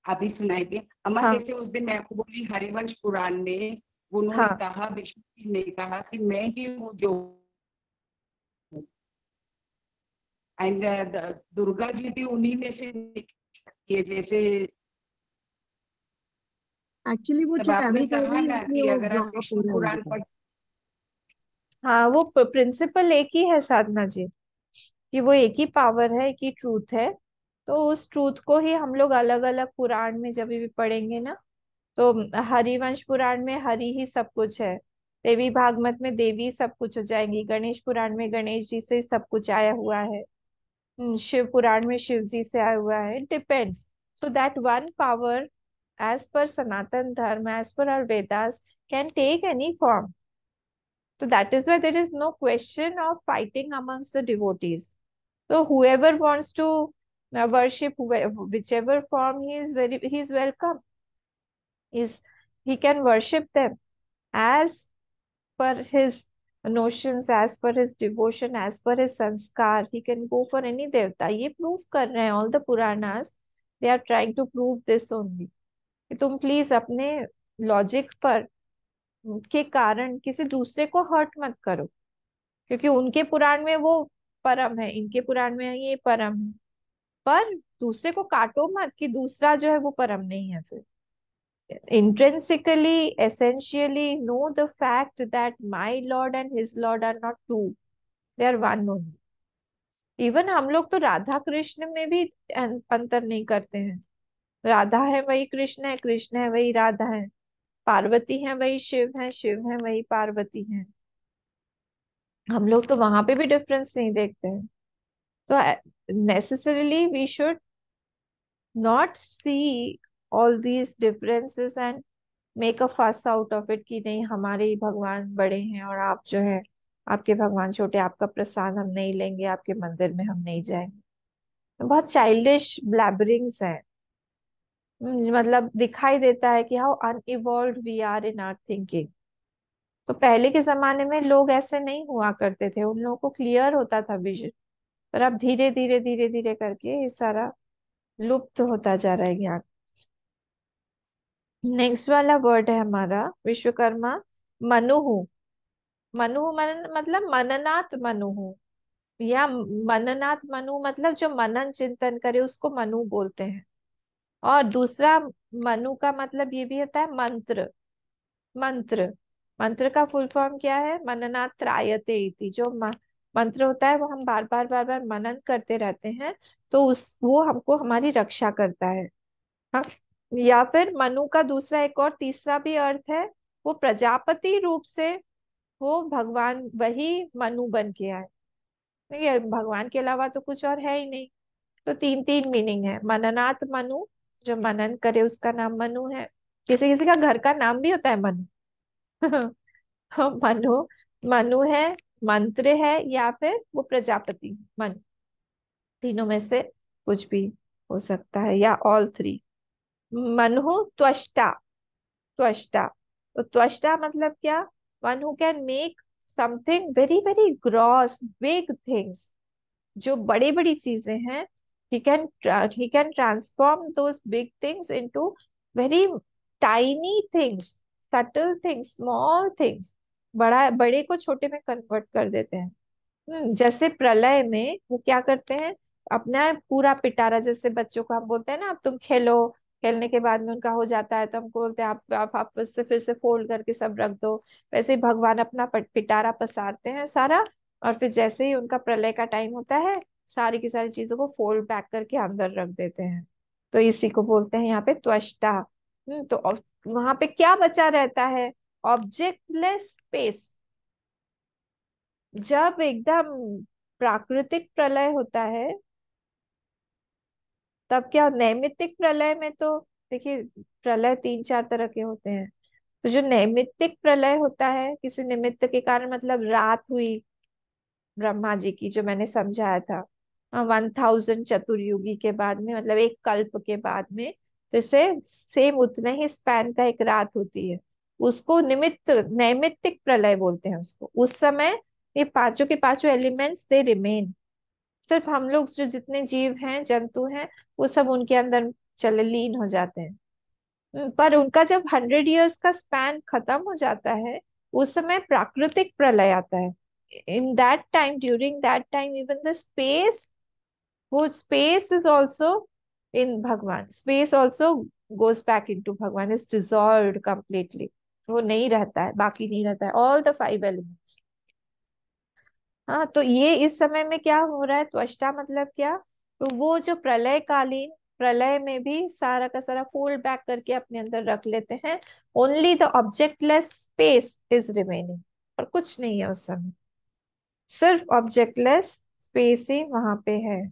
अभी सुनाई दी अम्मा। हाँ जैसे उस दिन मैं आपको बोली हरिवंश पुराण में उन्होंने हाँ कहा, विष्णु जी ने कहा कि मैं ही हूँ जो हूँ। एंड दुर्गा जी भी उन्हीं में से निकली है। जैसे एक्चुअली वो तब आपने ट्रैवल कर कहा रही है ना इसलिए कि वो अगर आप ड्रॉप हो विष्णु रहा है पुराण उनका। पढ़। हाँ, वो प्रिंसिपल एक ही है साधना जी, कि वो एक ही पावर है, एक ही ट्रूथ है। तो उस ट्रूथ को ही हम लोग अलग अलग पुराण में जब भी पढ़ेंगे ना, तो हरिवंश पुराण में हरि ही सब कुछ है, देवी भागवत में देवी सब कुछ हो जाएंगी, गणेश पुराण में गणेश जी से सब कुछ आया हुआ है, शिव पुराण में शिव जी से आया हुआ है। Depends. So that one power, as पर सनातन धर्म, एज पर our Vedas, can take any form. So that is why there is no question of fighting amongst the devotees. So whoever wants to worship whichever form, he is welcome. Is he can worship them as per his notions, as per his devotion, as per his sanskar. He can go for any devta. ये prove कर रहे हैं all the Puranas. They are trying to prove this only. कि तुम please अपने logic पर के कारण किसी दूसरे को हर्ट मत करो, क्योंकि उनके पुराण में वो परम है, इनके पुराण में ये परम है। पर दूसरे को काटो मत कि दूसरा जो है वो परम नहीं है। फिर intrinsically, essentially know the fact that my lord and his lord are not two, they are one only. Even हम लोग तो राधा कृष्ण में भी अंतर नहीं करते हैं। राधा है वही कृष्ण है, कृष्ण है वही राधा है, पार्वती है वही शिव है, शिव है वही पार्वती है। हम लोग तो वहां पे भी डिफरेंस नहीं देखते हैं। तो necessarily we should not see all these differences and make a fuss out of it कि नहीं हमारे ही भगवान बड़े हैं और आप जो है आपके भगवान छोटे, आपका प्रसाद हम नहीं लेंगे, आपके मंदिर में हम नहीं जाएंगे। बहुत चाइल्डिश ब्लैबरिंग्स हैं। मतलब दिखाई देता है कि how uninvolved we are in our thinking. तो पहले के जमाने में लोग ऐसे नहीं हुआ करते थे, उन लोगों को क्लियर होता था विजन। पर अब धीरे धीरे धीरे धीरे करके ये सारा लुप्त होता जा रहा है ज्ञान। नेक्स्ट वाला वर्ड है हमारा विश्वकर्मा। मनुहु। मनुहु मतलब मननात मनुहु, या मननात मनु मतलब जो मनन चिंतन करे उसको मनु बोलते हैं। और दूसरा मनु का मतलब ये भी होता है मंत्र। मंत्र। मंत्र का फुल फॉर्म क्या है? मननात त्रायते इति। जो मंत्र होता है वो हम बार बार मनन करते रहते हैं, तो उस वो हमको हमारी रक्षा करता है। हाँ। या फिर मनु का दूसरा एक और तीसरा भी अर्थ है, वो प्रजापति रूप से वो भगवान वही मनु बन के आए। ये भगवान के अलावा तो कुछ और है ही नहीं। तो तीन तीन मीनिंग है मननात मनु। जो मनन करे उसका नाम मनु है। किसी किसी का घर का नाम भी होता है मनु। मनु। मनु है, मंत्र है, या फिर वो प्रजापति मनु। तीनों में से कुछ भी हो सकता है, या ऑल थ्री। मनु त्वष्टा। त्वष्टा। तो त्वष्टा मतलब क्या? One who can make something very very gross big things. जो बड़ी बड़ी चीजें हैं, he can he can transform those big things into very tiny things, subtle things, small things। बड़ा बड़े को छोटे में कन्वर्ट कर देते हैं। जैसे प्रलय में वो क्या करते हैं, अपना पूरा पिटारा, जैसे बच्चों को हम बोलते हैं ना अब तुम खेलो, खेलने के बाद में उनका हो जाता है तो हमको बोलते हैं आप उससे फिर से फोल्ड करके सब रख दो। वैसे ही भगवान अपना पिटारा पसारते हैं सारा, और फिर जैसे ही उनका प्रलय का टाइम होता है सारी की सारी चीजों को फोल्ड बैक करके अंदर रख देते हैं। तो इसी को बोलते हैं यहाँ पे त्वष्टा। तो वहां पे क्या बचा रहता है? ऑब्जेक्टलेस स्पेस। जब एकदम प्राकृतिक प्रलय होता है, तब क्या, नैमित्तिक प्रलय में तो देखिए, प्रलय तीन चार तरह के होते हैं। तो जो नैमित्तिक प्रलय होता है, किसी निमित्त के कारण, मतलब रात हुई ब्रह्मा जी की, जो मैंने समझाया था, 1000 चतुर्युगी के बाद में, मतलब एक कल्प के बाद में, जैसे सेम उतने ही स्पैन का एक रात होती है, उसको निमित्त नैमित्तिक प्रलय बोलते हैं उसको। उस समय ये पांचों के पांचों एलिमेंट्स दे रिमेन, सिर्फ हम लोग जो जितने जीव हैं, जंतु हैं, वो सब उनके अंदर चले लीन हो जाते हैं। पर उनका जब 100 इयर्स का स्पैन खत्म हो जाता है, उस समय प्राकृतिक प्रलय आता है। In that time, during that time, even the space, वो स्पेस इज ऑल्सो इन भगवान, space also goes back into भगवान, इज डिसॉल्व्ड कंप्लीटली। वो नहीं रहता है, बाकी नहीं रहता है, ऑल द 5 एलिमेंट्स। हाँ, तो ये इस समय में क्या हो रहा है, त्वष्टा मतलब क्या, तो वो जो प्रलय कालीन, प्रलय में भी सारा का सारा फोल्ड बैक करके अपने अंदर रख लेते हैं। Only the objectless space is remaining, और कुछ नहीं है उस समय, सिर्फ ऑब्जेक्टलेस स्पेस ही वहां पे है।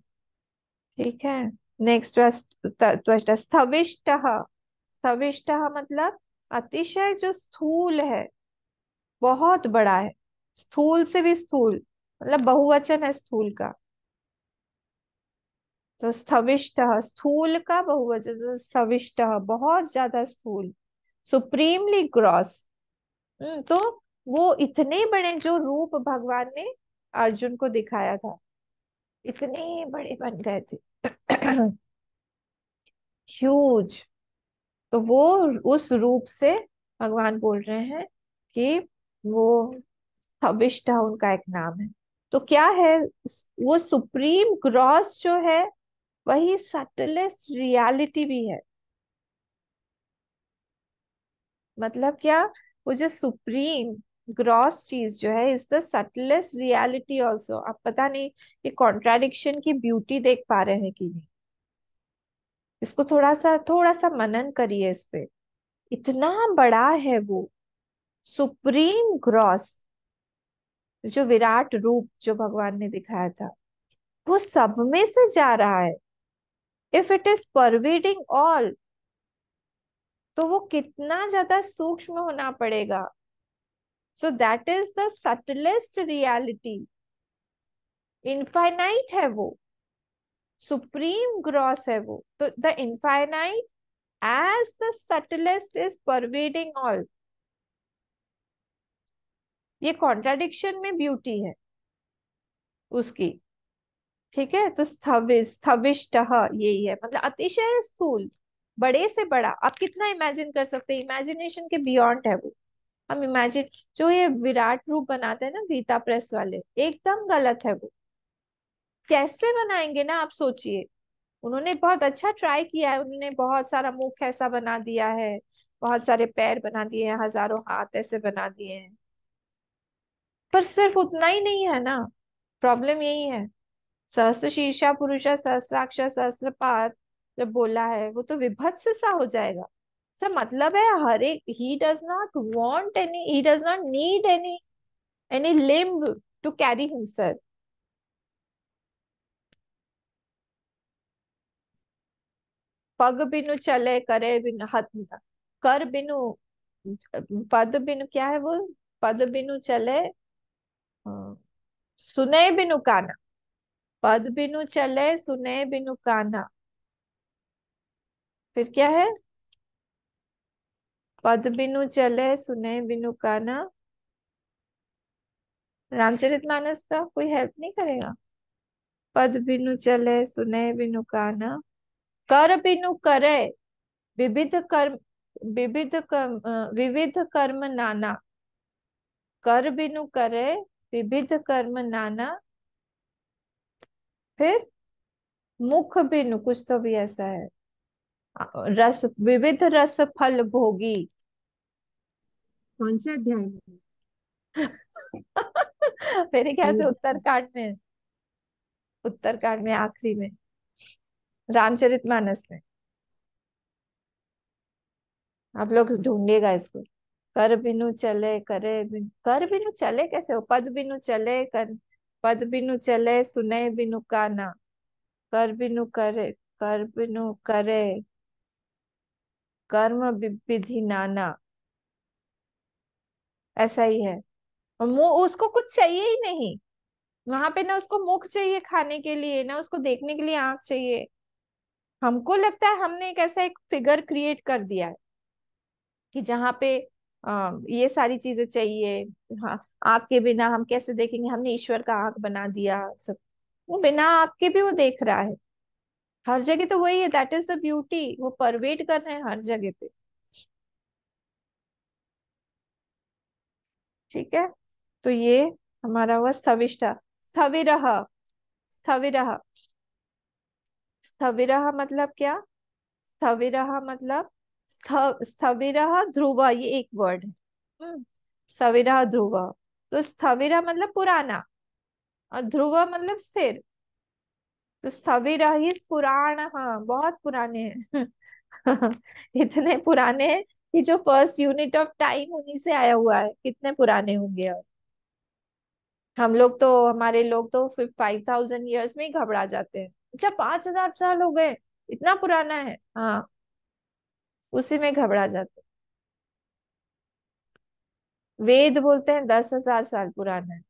ठीक है। नेक्स्ट, त्वष्टा स्थविष्टः। स्थविष्टः मतलब अतिशय जो स्थूल है, बहुत बड़ा है, स्थूल से भी स्थूल, मतलब बहुवचन है स्थूल का। तो स्थविष्ट, स्थूल का बहुवचन, तो स्थविष्ट बहुत ज्यादा स्थूल, सुप्रीमली ग्रॉस। तो वो इतने बड़े जो रूप भगवान ने अर्जुन को दिखाया था, इतने बड़े बन गए थे, ह्यूज। तो वो उस रूप से भगवान बोल रहे हैं कि वो स्थविष्ट उनका एक नाम है। तो क्या है, वो सुप्रीम ग्रॉस जो है, वही सटलेस्ट रियलिटी भी है। मतलब क्या, वो जो सुप्रीम ग्रॉस चीज जो है, is the subtlest reality also. आप पता नहीं ये कॉन्ट्राडिक्शन की ब्यूटी देख पा रहे हैं कि नहीं, इसको थोड़ा सा मनन करिए इस पे। इतना बड़ा है वो सुप्रीम ग्रॉस, जो विराट रूप जो भगवान ने दिखाया था, वो सब में से जा रहा है। If it is pervading all, तो वो कितना ज्यादा सूक्ष्म होना पड़ेगा। So that is the subtlest reality, infinite है वो, सुप्रीम ग्रॉस है वो। तो the infinite as the subtlest is pervading all, ये कॉन्ट्राडिक्शन में ब्यूटी है उसकी। ठीक है। तो स्थविष्ट यही है, मतलब अतिशय स्थूल, बड़े से बड़ा। आप कितना इमेजिन कर सकते हैं, इमेजिनेशन के बियॉन्ड है वो। हम इमेजिन, जो ये विराट रूप बनाते हैं ना गीता प्रेस वाले, एकदम गलत है वो। कैसे बनाएंगे ना, आप सोचिए। उन्होंने बहुत अच्छा ट्राई किया है, उन्होंने बहुत सारा मुख ऐसा बना दिया है, बहुत सारे पैर बना दिए हैं, हजारों हाथ ऐसे बना दिए हैं, पर सिर्फ उतना ही नहीं है ना। प्रॉब्लम यही है। सहस्र शीर्षा पुरुष सहस्राक्ष सहस्त्रपाद जब बोला है, वो तो विभत्स सा हो जाएगा। सब मतलब है, हर एक, he does not want any, he does not need any limb to carry himself. पग बिनु चले, करे बिनु हाथ, कर बिनु, पद बिनु क्या है वो, पद बिनु चले, अ, सुने बिनु काना, पद बिनु चले, सुने बिनु काना। फिर क्या है, पद बिनु चले, सुने बिनु काना। रामचरितमानस का कोई हेल्प नहीं करेगा। पद बिनु चले, सुने बिनु काना, कर बिनु करे, विविध कर्म, विविध कर्म नाना। कर बिनु करे, विविध कर्म नाना। फिर मुख बिनु, कुछ तो भी ऐसा है, रस, विविध रस फल भोगी। कौन से अध्याय में? मेरे ख्याल से उत्तरकांड में, उत्तरकांड में आखिरी में, रामचरितमानस में। आप लोग ढूंढिएगा इसको। कर बिनु चले, कर बिनु चले कैसे हो, पद बिनु चले कर, पद बिनु चले सुने बिनु काना, कर बिनु करे, कर बिनु करे कर्म विधि नाना, ऐसा ही है। और मुंह उसको कुछ चाहिए ही नहीं वहां पे, ना उसको मुख चाहिए खाने के लिए, ना उसको देखने के लिए आंख चाहिए। हमको लगता है हमने एक ऐसा एक फिगर क्रिएट कर दिया है कि जहाँ पे ये सारी चीजें चाहिए। हाँ, आंख के बिना हम कैसे देखेंगे, हमने ईश्वर का आंख बना दिया सब। वो बिना आंख के भी वो देख रहा है हर जगह, तो वही है, दैट इज द ब्यूटी, वो परवेट कर रहे हैं हर जगह पे। ठीक है, तो ये हमारा हुआ स्थविष्ठा। स्थविरः, स्थविरः, स्थविरः मतलब क्या, स्थविरः मतलब स्थविरः ध्रुव, ये एक वर्ड है। स्थविरः ध्रुव, तो स्थविरः मतलब पुराना, और ध्रुव मतलब स्थिर। तो स्थविरः ही पुराण, हाँ बहुत पुराने हैं। इतने पुराने हैं कि जो फर्स्ट यूनिट ऑफ टाइम उन्हीं से आया हुआ है, कितने पुराने होंगे। और हम लोग तो, हमारे लोग तो 5000 ईयर्स में ही घबरा जाते हैं। अच्छा 5000 साल हो गए, इतना पुराना है, हाँ उसी में घबरा जाते हैं। वेद बोलते हैं 10,000 साल पुराना है।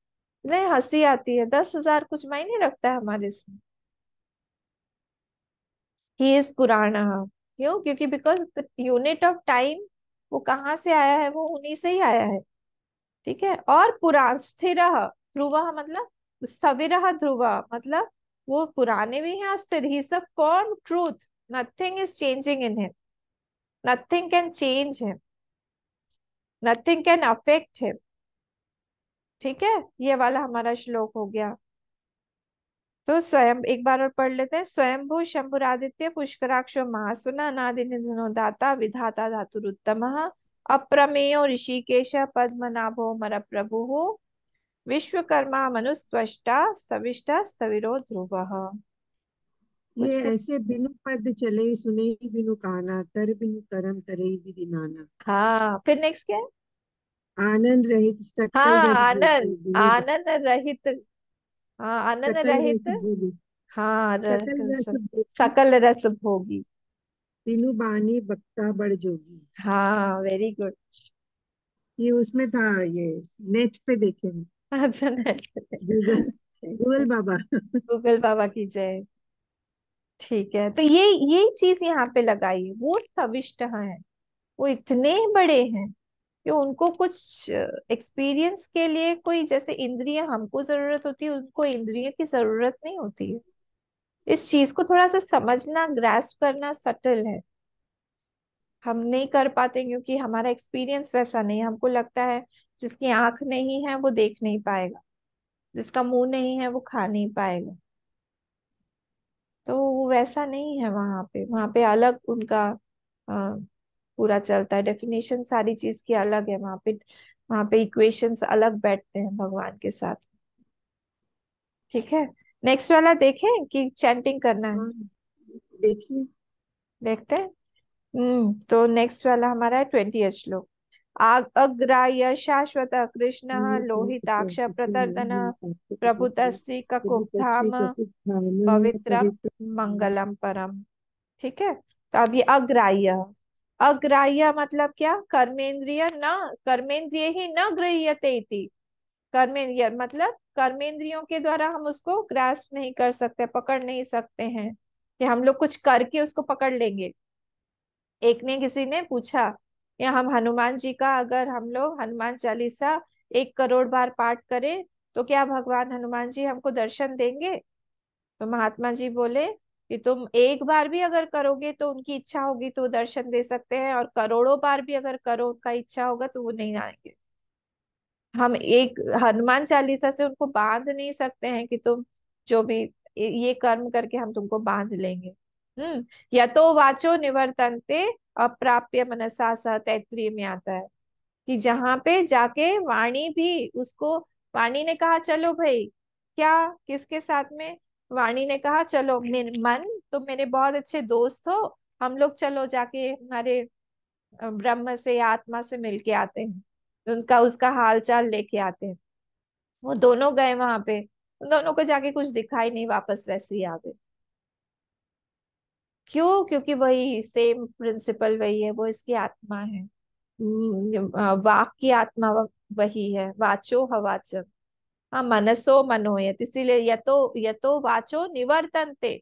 नहीं, हंसी आती है, 10,000 कुछ मायने रखता है हमारे इसमें। ही इज पुराना, क्यों, क्योंकि because the unit of time वो कहाँ से आया है, वो उन्हीं से ही आया है। ठीक है, और पुराण स्थिर, ध्रुव मतलब, सविर ध्रुव मतलब वो पुराने भी हैं और स्थिर। He is a firm truth, nothing is changing in him, nothing can change him, nothing can affect him. ठीक है, ये वाला हमारा श्लोक हो गया। तो स्वयं एक बार और पढ़ लेते हैं। स्वयंभू शंभुरादित्य पुष्कराक्षो महासुना अनादि निधनो दाता विधाता धातुरुत्तमः अप्रमेयो ऋषिकेश पद्मनाभो मर प्रभु विश्वकर्मा मनुस्त्वष्टा सविष्टा स्थविरो ध्रुवः। ये कुछ, ऐसे बिनु पद चले सुने बिनु काना, कर बिनु करम करे विधि नाना। हाँ फिर नेक्स्ट क्या है। आनंद रहित सकल हाँ रस आनंद, भोगी बिनु आनंद रहित, हाँ आनंद सकल रहित, रस भोगी, हाँ सकल रस भोगी सकल रस भोगी। बिनु बानी बक्ता बड़ जोगी। हाँ वेरी गुड। ये उसमें था, ये नेट पे देखे हैं। अच्छा नहीं, गूगल, गूगल बाबा। गूगल बाबा की जय। ठीक है, तो ये चीज यहाँ पे लगाई है, वो स्तविष्ट हैं, वो इतने बड़े हैं कि उनको कुछ एक्सपीरियंस के लिए कोई, जैसे इंद्रिय हमको जरूरत होती है, उनको इंद्रिय की जरूरत नहीं होती है। इस चीज को थोड़ा सा समझना, ग्रास्प करना सटल है। हम नहीं कर पाते क्योंकि हमारा एक्सपीरियंस वैसा नहीं है। हमको लगता है जिसकी आंख नहीं है वो देख नहीं पाएगा, जिसका मुंह नहीं है वो खा नहीं पाएगा। तो वो वैसा नहीं है वहां पे अलग उनका अ, पूरा चलता है। डेफिनेशन सारी चीज की अलग है वहां पे। वहां पे इक्वेशंस अलग बैठते हैं भगवान के साथ। ठीक है, नेक्स्ट वाला देखें कि चैंटिंग करना है। हाँ, देखिए। देखते हैं। तो नेक्स्ट वाला हमारा है 20 श्लोक। अग्राह्य शाश्वत कृष्ण लोहिताक्ष प्रतर्दन प्रभुतश्री ककुब्धाम पवित्रम मंगलम परम। ठीक है, तो अब ये अग्राह्य, अग्राह्य मतलब क्या, कर्मेंद्रिय न, कर्मेंद्रिय ही न गृह्यते इति। कर्मेंद्रिय मतलब कर्मेंद्रियों के द्वारा हम उसको ग्रास्प नहीं कर सकते, पकड़ नहीं सकते हैं कि हम लोग कुछ करके उसको पकड़ लेंगे। एक ने, किसी ने पूछा, या हम हनुमान जी का, अगर हम लोग हनुमान चालीसा 1 करोड़ बार पाठ करें तो क्या भगवान हनुमान जी हमको दर्शन देंगे। तो महात्मा जी बोले कि तुम एक बार भी अगर करोगे तो उनकी इच्छा होगी तो वो दर्शन दे सकते हैं, और करोड़ों बार भी अगर करो उनका इच्छा होगा तो वो नहीं आएंगे। हम एक हनुमान चालीसा से उनको बांध नहीं सकते हैं कि तुम जो भी ये कर्म करके हम तुमको बांध लेंगे। या तो वाचो निवर्तन्ते अप्राप्य मनसा सह, तैत्तिरीय में आता है कि जहां पे जाके वाणी भी उसको, वाणी ने कहा चलो भाई, क्या, किसके साथ में, वाणी ने कहा चलो मेरे मन, तुम मेरे बहुत अच्छे दोस्त हो, हम लोग चलो जाके हमारे ब्रह्म से या आत्मा से मिलके आते हैं, उनका उसका हाल चाल लेके आते हैं। वो दोनों गए वहां पे, उन दोनों को जाके कुछ दिखाई नहीं, वापस वैसे ही आ गए। क्यों? क्योंकि वही सेम प्रिंसिपल वही है, वो इसकी आत्मा है। वाक की आत्मा वही है, वाचो हवाचम। हाँ, मनसो मनोयत, इसीलिए यतो वाचो निवर्तन्ते,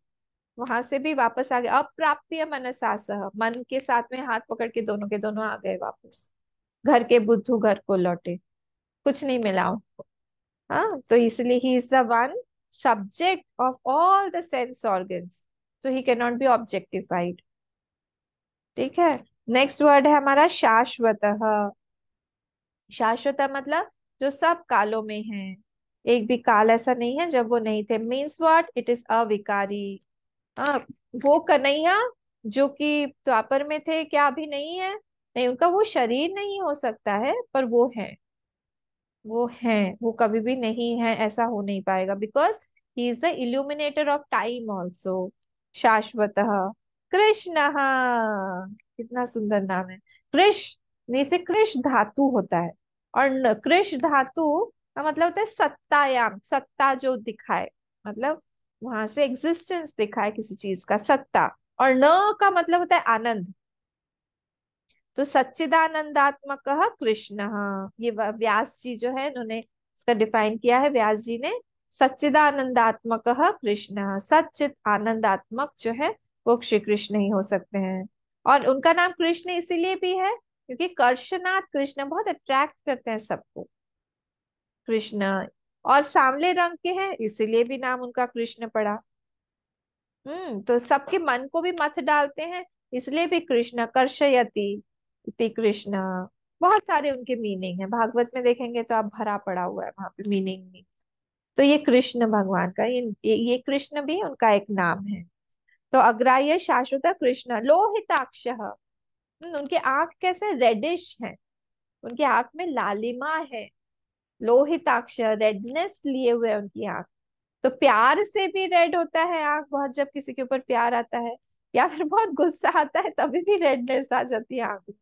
वहां से भी वापस आ गए। अप्राप्य मनसा सह, मन के साथ में हाथ पकड़ के दोनों के दोनों आ गए वापस। घर के बुद्धू घर को लौटे, कुछ नहीं मिला उनको। हाँ, तो इसलिए ही is the one subject of all the sense organs, so he can not be objectified. ठीक है। नेक्स्ट वर्ड है हमारा शाश्वत। शाश्वत मतलब जो सब कालों में है, एक भी काल ऐसा नहीं है जब वो नहीं थे। Means what? इट इज अविकारी। हाँ, वो कन्हैया जो कि द्वापर में थे, क्या अभी नहीं है? नहीं, उनका वो शरीर नहीं हो सकता है, पर वो है, वो है, वो कभी भी नहीं है, ऐसा हो नहीं पाएगा, because he is the illuminator of time also. शाश्वत कृष्ण, कितना सुंदर नाम है। कृष, नहीं से कृष धातु होता है, और कृष धातु का मतलब होता है सत्तायाम, सत्ता जो दिखाए, मतलब वहां से एग्जिस्टेंस दिखाए किसी चीज का, सत्ता। और न का मतलब होता है आनंद। तो सच्चिदानंदात्मक कृष्ण, ये व्यास जी जो है इन्होंने इसका डिफाइन किया है, व्यास जी ने। सच्चिदानंदात्मक कृष्ण, सच्चित आनंदात्मक जो है वो श्री कृष्ण ही हो सकते हैं। और उनका नाम कृष्ण इसीलिए भी है क्योंकि कर्षनाथ कृष्ण बहुत अट्रैक्ट करते हैं सबको, कृष्ण। और सांवले रंग के हैं इसीलिए भी नाम उनका कृष्ण पड़ा। तो सबके मन को भी मथ डालते हैं, इसलिए भी कृष्ण। कर्षयति इति कृष्ण, बहुत सारे उनके मीनिंग है, भागवत में देखेंगे तो आप भरा पड़ा हुआ है वहां पे मीनिंग। तो ये कृष्ण भगवान का, ये कृष्ण भी उनका एक नाम है। तो अग्राह्य शाश्वत कृष्ण लोहिताक्ष। उनके आंख कैसे रेडिश है, उनके आंख में लालिमा है, लोहिताक्ष, रेडनेस लिए हुए है उनकी आंख। तो प्यार से भी रेड होता है आंख बहुत, जब किसी के ऊपर प्यार आता है, या फिर बहुत गुस्सा आता है तभी भी रेडनेस आ जाती है आंख में।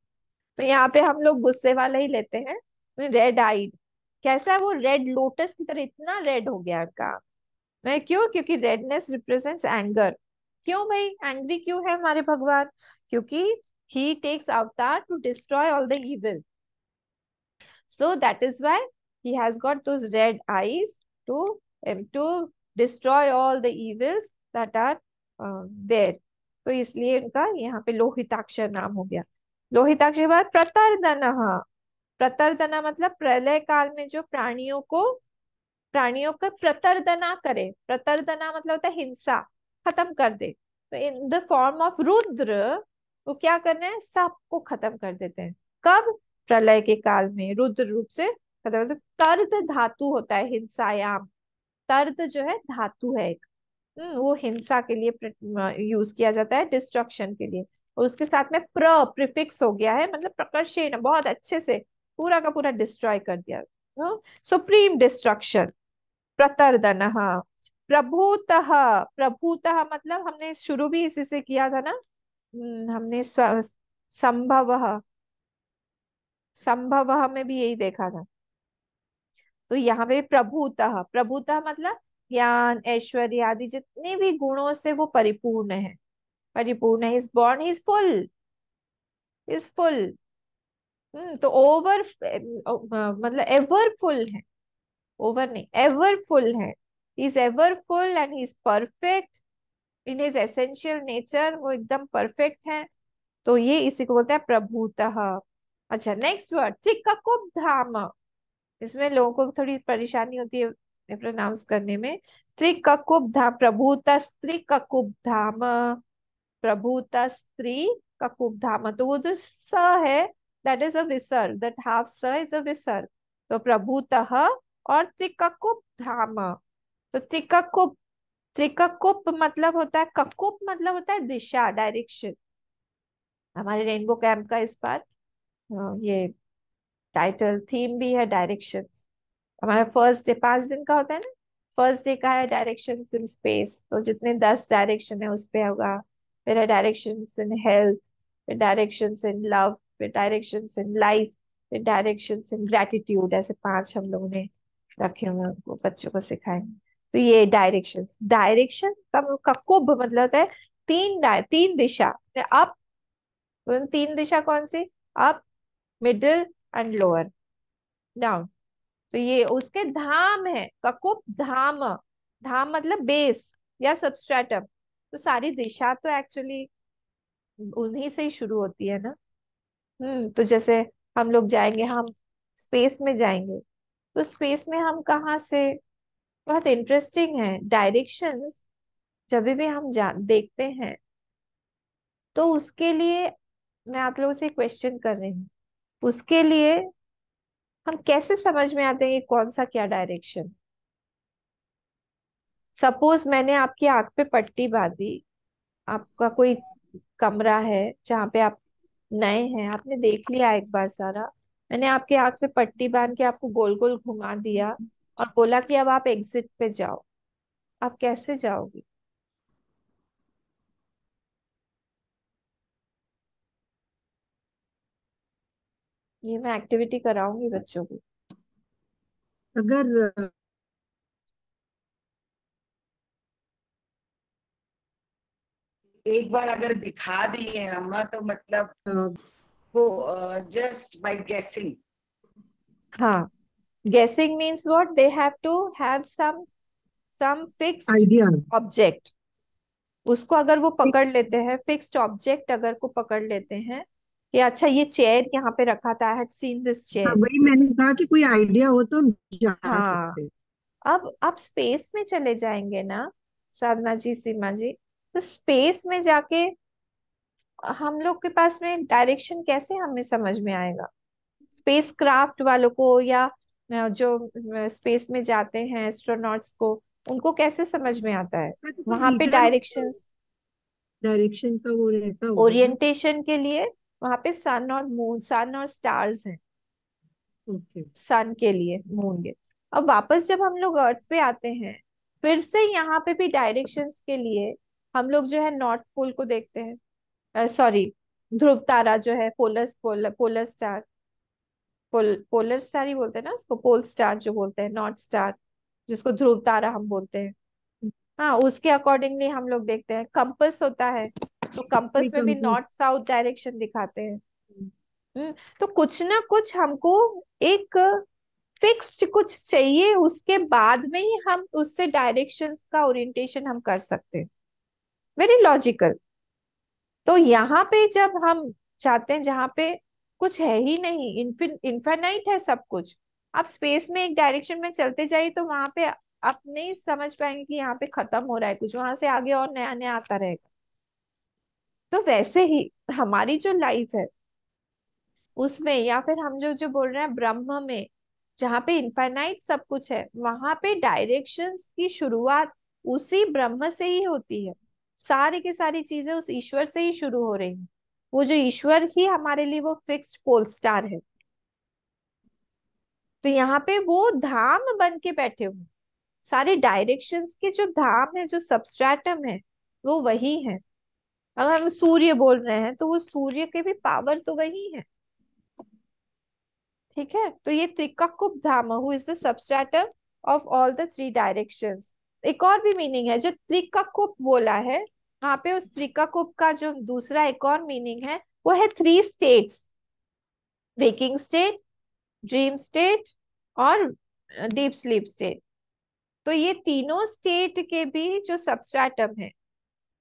तो यहाँ पे हम लोग गुस्से वाला ही लेते हैं, रेड आईड। कैसा है वो? रेड लोटस की तरह इतना रेड हो गया उनका। मैं क्यों? क्योंकि रेडनेस रिप्रेजेंट्स एंगर। क्यों भाई एंग्री क्यों है हमारे भगवान? क्योंकि he takes avatar to destroy all the evil, so that is why he has got those red eyes to destroy all the evils that are there. तो इसलिए उनका यहाँ पे लोहिताक्षर नाम हो गया। लोहिताक्षर के बाद प्रतर्दन। प्रतर्दना मतलब प्रलय काल में जो प्राणियों का प्रतर्दना करे। प्रतर्दना मतलब होता है हिंसा, खत्म कर दे। तो इन द फॉर्म ऑफ रुद्र वो क्या करना है? सबको खत्म कर देते हैं। कब? प्रलय के काल में रुद्र रूप से खत्म। मतलब तर्द धातु होता है हिंसायाम, तर्द जो है धातु है एक। वो हिंसा के लिए यूज किया जाता है, डिस्ट्रक्शन के लिए। और उसके साथ में प्रिफिक्स हो गया है, मतलब प्रकर्षण, बहुत अच्छे से पूरा का पूरा डिस्ट्रॉय कर दिया, सुप्रीम डिस्ट्रक्शन। प्रतर्दन। प्रभूतः। प्रभूतः मतलब हमने शुरू भी इसी से किया था ना। हमने संभव, संभव में भी यही देखा था। तो यहाँ पे प्रभूतः, प्रभूतः मतलब ज्ञान ऐश्वर्य आदि जितने भी गुणों से वो परिपूर्ण है, परिपूर्ण है। Is born, is full, is full. तो ओवर मतलब एवर फुल है, ओवर नहीं, एवर फुल है। Is ever full and he is perfect in his essential nature, वो एकदम परफेक्ट है। तो ये इसी को बोलते हैं प्रभूतः। अच्छा, नेक्स्ट वर्ड त्रिककुब धाम। इसमें लोगों को थोड़ी परेशानी होती है प्रोनाउंस करने में। त्रिककुब धाम, प्रभूत स्त्री ककुब धाम, प्रभूत स्त्री ककुब धाम। तो वो जो स है, दैट इज अ विसर्ग, दैट हाफ स इज अ विसर्ग। तो प्रभूतः और त्रिककुब धाम। तो त्रिककुब, त्रिककुप मतलब होता है, ककुप मतलब होता है दिशा, डायरेक्शन। हमारे रेनबो कैंप का इस बार ये टाइटल थीम भी है डायरेक्शंस। हमारा फर्स्ट डे 5 दिन का होता है ना, फर्स्ट डे का है डायरेक्शंस इन स्पेस, तो जितने 10 डायरेक्शन है उस पे होगा। फिर है डायरेक्शंस इन हेल्थ, फिर डायरेक्शंस इन लव, फिर डायरेक्शंस इन लाइफ, फिर डायरेक्शंस इन ग्रेटिट्यूड, ऐसे 5 हम लोगों ने रखे हुए हैं, उनको बच्चों को सिखाएंगे। तो ये डायरेक्शंस, डायरेक्शन का कुब मतलब होता है तीन दिशा। अप, तीन दिशा कौन सी? Up, middle and lower, down. तो ये उसके धाम है, ककुप धाम। धाम मतलब बेस या सबस्ट्रेटम। तो सारी दिशा तो एक्चुअली उन्हीं से ही शुरू होती है ना। तो जैसे हम लोग जाएंगे, हम स्पेस में जाएंगे, तो स्पेस में हम कहाँ से? बहुत इंटरेस्टिंग है डायरेक्शंस। जब भी हम देखते हैं, तो उसके लिए मैं आप लोगों से क्वेश्चन कर रही हूँ, उसके लिए हम कैसे समझ में आते हैं कि कौन सा क्या डायरेक्शन? सपोज मैंने आपकी आंख पे पट्टी बांधी, आपका कोई कमरा है जहाँ पे आप नए हैं, आपने देख लिया एक बार सारा, मैंने आपके आंख पे पट्टी बांध के आपको गोल गोल घुमा दिया और बोला कि अब आप एग्जिट पे जाओ, आप कैसे जाओगे? ये मैं एक्टिविटी कराऊंगी बच्चों को। अगर एक बार अगर दिखा दिए अम्मा तो मतलब अ, वो जस्ट बाय गेसिंग। हाँ, guessing means what? They have to have some fixed idea. object। उसको अगर वो पकड़ लेते हैं, फिक्स्ड ऑब्जेक्ट अगर को पकड़ लेते हैं कि अच्छा ये चेयर यहाँ पे रखा था, आई हैड सीन दिस हाँ, चेयर। वही मैंने कहा कि कोई आइडिया हो तो हम जा हाँ, सकते हैं। अब आप स्पेस में चले जाएंगे ना साधना जी, सीमा जी, तो स्पेस में जाके हम लोग के पास में डायरेक्शन कैसे हमें समझ में आएगा? स्पेस क्राफ्ट वालों को या जो स्पेस में जाते हैं एस्ट्रोनॉट्स को, उनको कैसे समझ में आता है? हाँ, तो कोई वहां पे मीटर डायरेक्शंस, डायरेक्शन का वो रहता होगा ना। ओरिएंटेशन के लिए वहां पे सन और मून, सन और स्टार्स हैं। ओके। सन के लिए, मून के। अब वापस जब हम लोग अर्थ पे आते हैं, फिर से यहाँ पे भी डायरेक्शंस के लिए हम लोग जो है नॉर्थ पोल को देखते हैं, सॉरी, ध्रुव तारा जो है, पोलर स्टार, पोलर स्टार ही बोलते हैं ना उसको, पोल स्टार जो बोलते हैं, नॉर्थ स्टार जिसको ध्रुव तारा हम बोलते हैं। हाँ, उसके अकॉर्डिंगली हम लोग देखते हैं। कंपस होता है, तो कंपस कोई में भी कंपनी। नॉर्थ साउथ डायरेक्शन दिखाते हैं। तो कुछ ना कुछ हमको एक फिक्स्ड कुछ चाहिए, उसके बाद में ही हम उससे डायरेक्शंस का ओरिएंटेशन हम कर सकते हैं। Very logical. तो यहाँ पे जब हम चाहते हैं जहाँ पे कुछ है ही नहीं, इनफाइनाइट है सब कुछ, आप स्पेस में एक डायरेक्शन में चलते जाइए, तो वहां पे आप नहीं समझ पाएंगे कि यहाँ पे खत्म हो रहा है कुछ, वहां से आगे और नया नया आता रहेगा। तो वैसे ही हमारी जो लाइफ है उसमें, या फिर हम जो जो बोल रहे हैं ब्रह्म में, जहाँ पे इनफाइनाइट सब कुछ है, वहां पे डायरेक्शंस की शुरुआत उसी ब्रह्म से ही होती है। सारी की सारी चीजें उस ईश्वर से ही शुरू हो रही हैं। वो जो ईश्वर ही हमारे लिए वो फिक्स्ड पोल स्टार है। तो यहाँ पे वो धाम बन के बैठे हुए, सारे डायरेक्शंस के जो धाम है, जो सबस्ट्रेटम है, वो वही है। अगर हम सूर्य बोल रहे हैं, तो वो सूर्य के भी पावर तो वही है। ठीक है, तो ये Trikakut Dham, who is the substratum of all the three directions. एक और भी मीनिंग है जो त्रिककुट बोला है, वहां पे उस त्रिककुट का जो दूसरा एक और मीनिंग है, वो है three states: waking state, dream state और डीप स्लीप स्टेट। तो ये तीनों स्टेट के भी जो सबस्ट्रेटम है,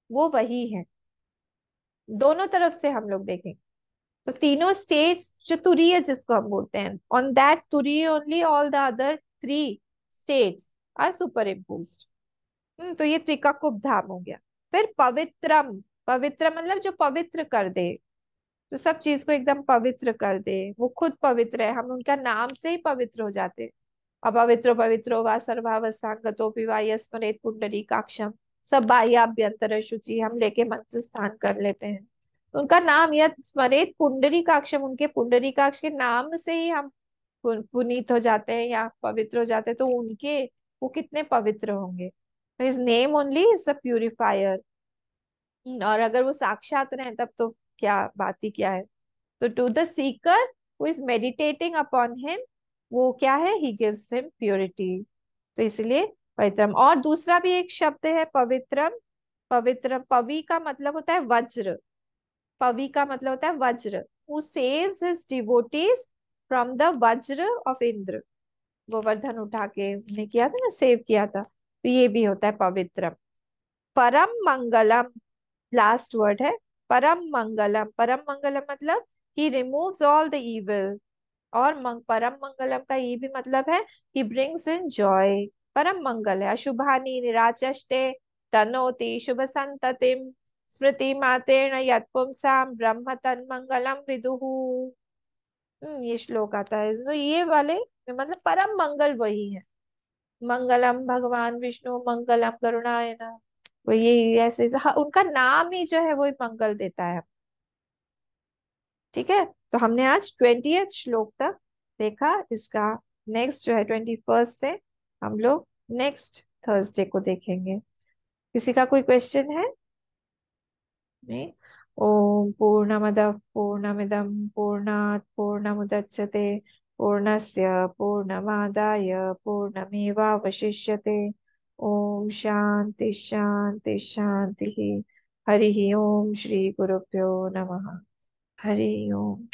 वो वही है। दोनों तरफ से हम लोग देखें, तो तीनों स्टेट्स जो तुरीय जिसको हम बोलते हैं, on that turiya only all the other three states are superimposed. तो ये त्रिकाकुट धाम हो गया। फिर पवित्रम, पवित्र मतलब जो पवित्र कर दे, तो सब चीज को एकदम पवित्र कर दे, वो खुद पवित्र है, हम उनका नाम से ही पवित्र हो जाते हैं। अपवित्रो पवित्रो वा सर्वावस्थांगतोऽपि वा यस्मरेत् पुंडरीकाक्षम, सब बाह्याभ्यंतर शुचि हम लेके मंत्र स्थान कर लेते हैं। तो उनका नाम यद स्मरेत पुंडरीकाक्षम, उनके पुंडरीकाक्ष के नाम से ही हम पुनीत हो जाते हैं या पवित्र हो जाते हैं। तो उनके, वो कितने पवित्र होंगे? तो his name only is the purifier. और अगर वो साक्षात रहे तब तो क्या बात ही क्या है। तो to the seeker who is meditating upon him, वो क्या है, ही गिव्स हिम प्योरिटी। तो इसलिए पवित्रम। और दूसरा भी एक शब्द है पवित्रम। पवित्र, पवि का मतलब होता है वज्र। पवि का मतलब होता है वज्र। Who saves his devotees from the वज्र ऑफ इंद्र। गोवर्धन उठा के ने किया था ना, सेव किया था, तो ये भी होता है पवित्रम। परम मंगलम, लास्ट वर्ड है परम मंगलम। परम मंगलम मतलब ही रिमूव्स ऑल द इविल। और परम मंगलम का ये भी मतलब है कि ब्रिंग्स इन जॉय। परम मंगल है। अशुभानि निराचष्टे तनोति शुभ संततिम स्मृति मातेन यत् पुंसाम ब्रह्म तन्मंगलम विदुहु। ये श्लोक आता है, तो ये वाले मतलब परम मंगल वही है। मंगलम भगवान विष्णु मंगलम करुणायना, वो ये ऐसे हाँ, उनका नाम ही जो है वो मंगल देता है। ठीक है, तो हमने आज 20th श्लोक तक देखा। इसका नेक्स्ट जो है 21st से हम लोग नेक्स्ट थर्सडे को देखेंगे। किसी का कोई क्वेश्चन है? नहीं। ओम पूर्णमदः पूर्णमिदं पूर्णात् पूर्णमुदच्यते पूर्णस्य पूर्णमादाय पूर्णमेवावशिष्यते। ओम शांति शांति शांति। हरि ओम। श्री गुरुभ्यो नमः। हरि ओम।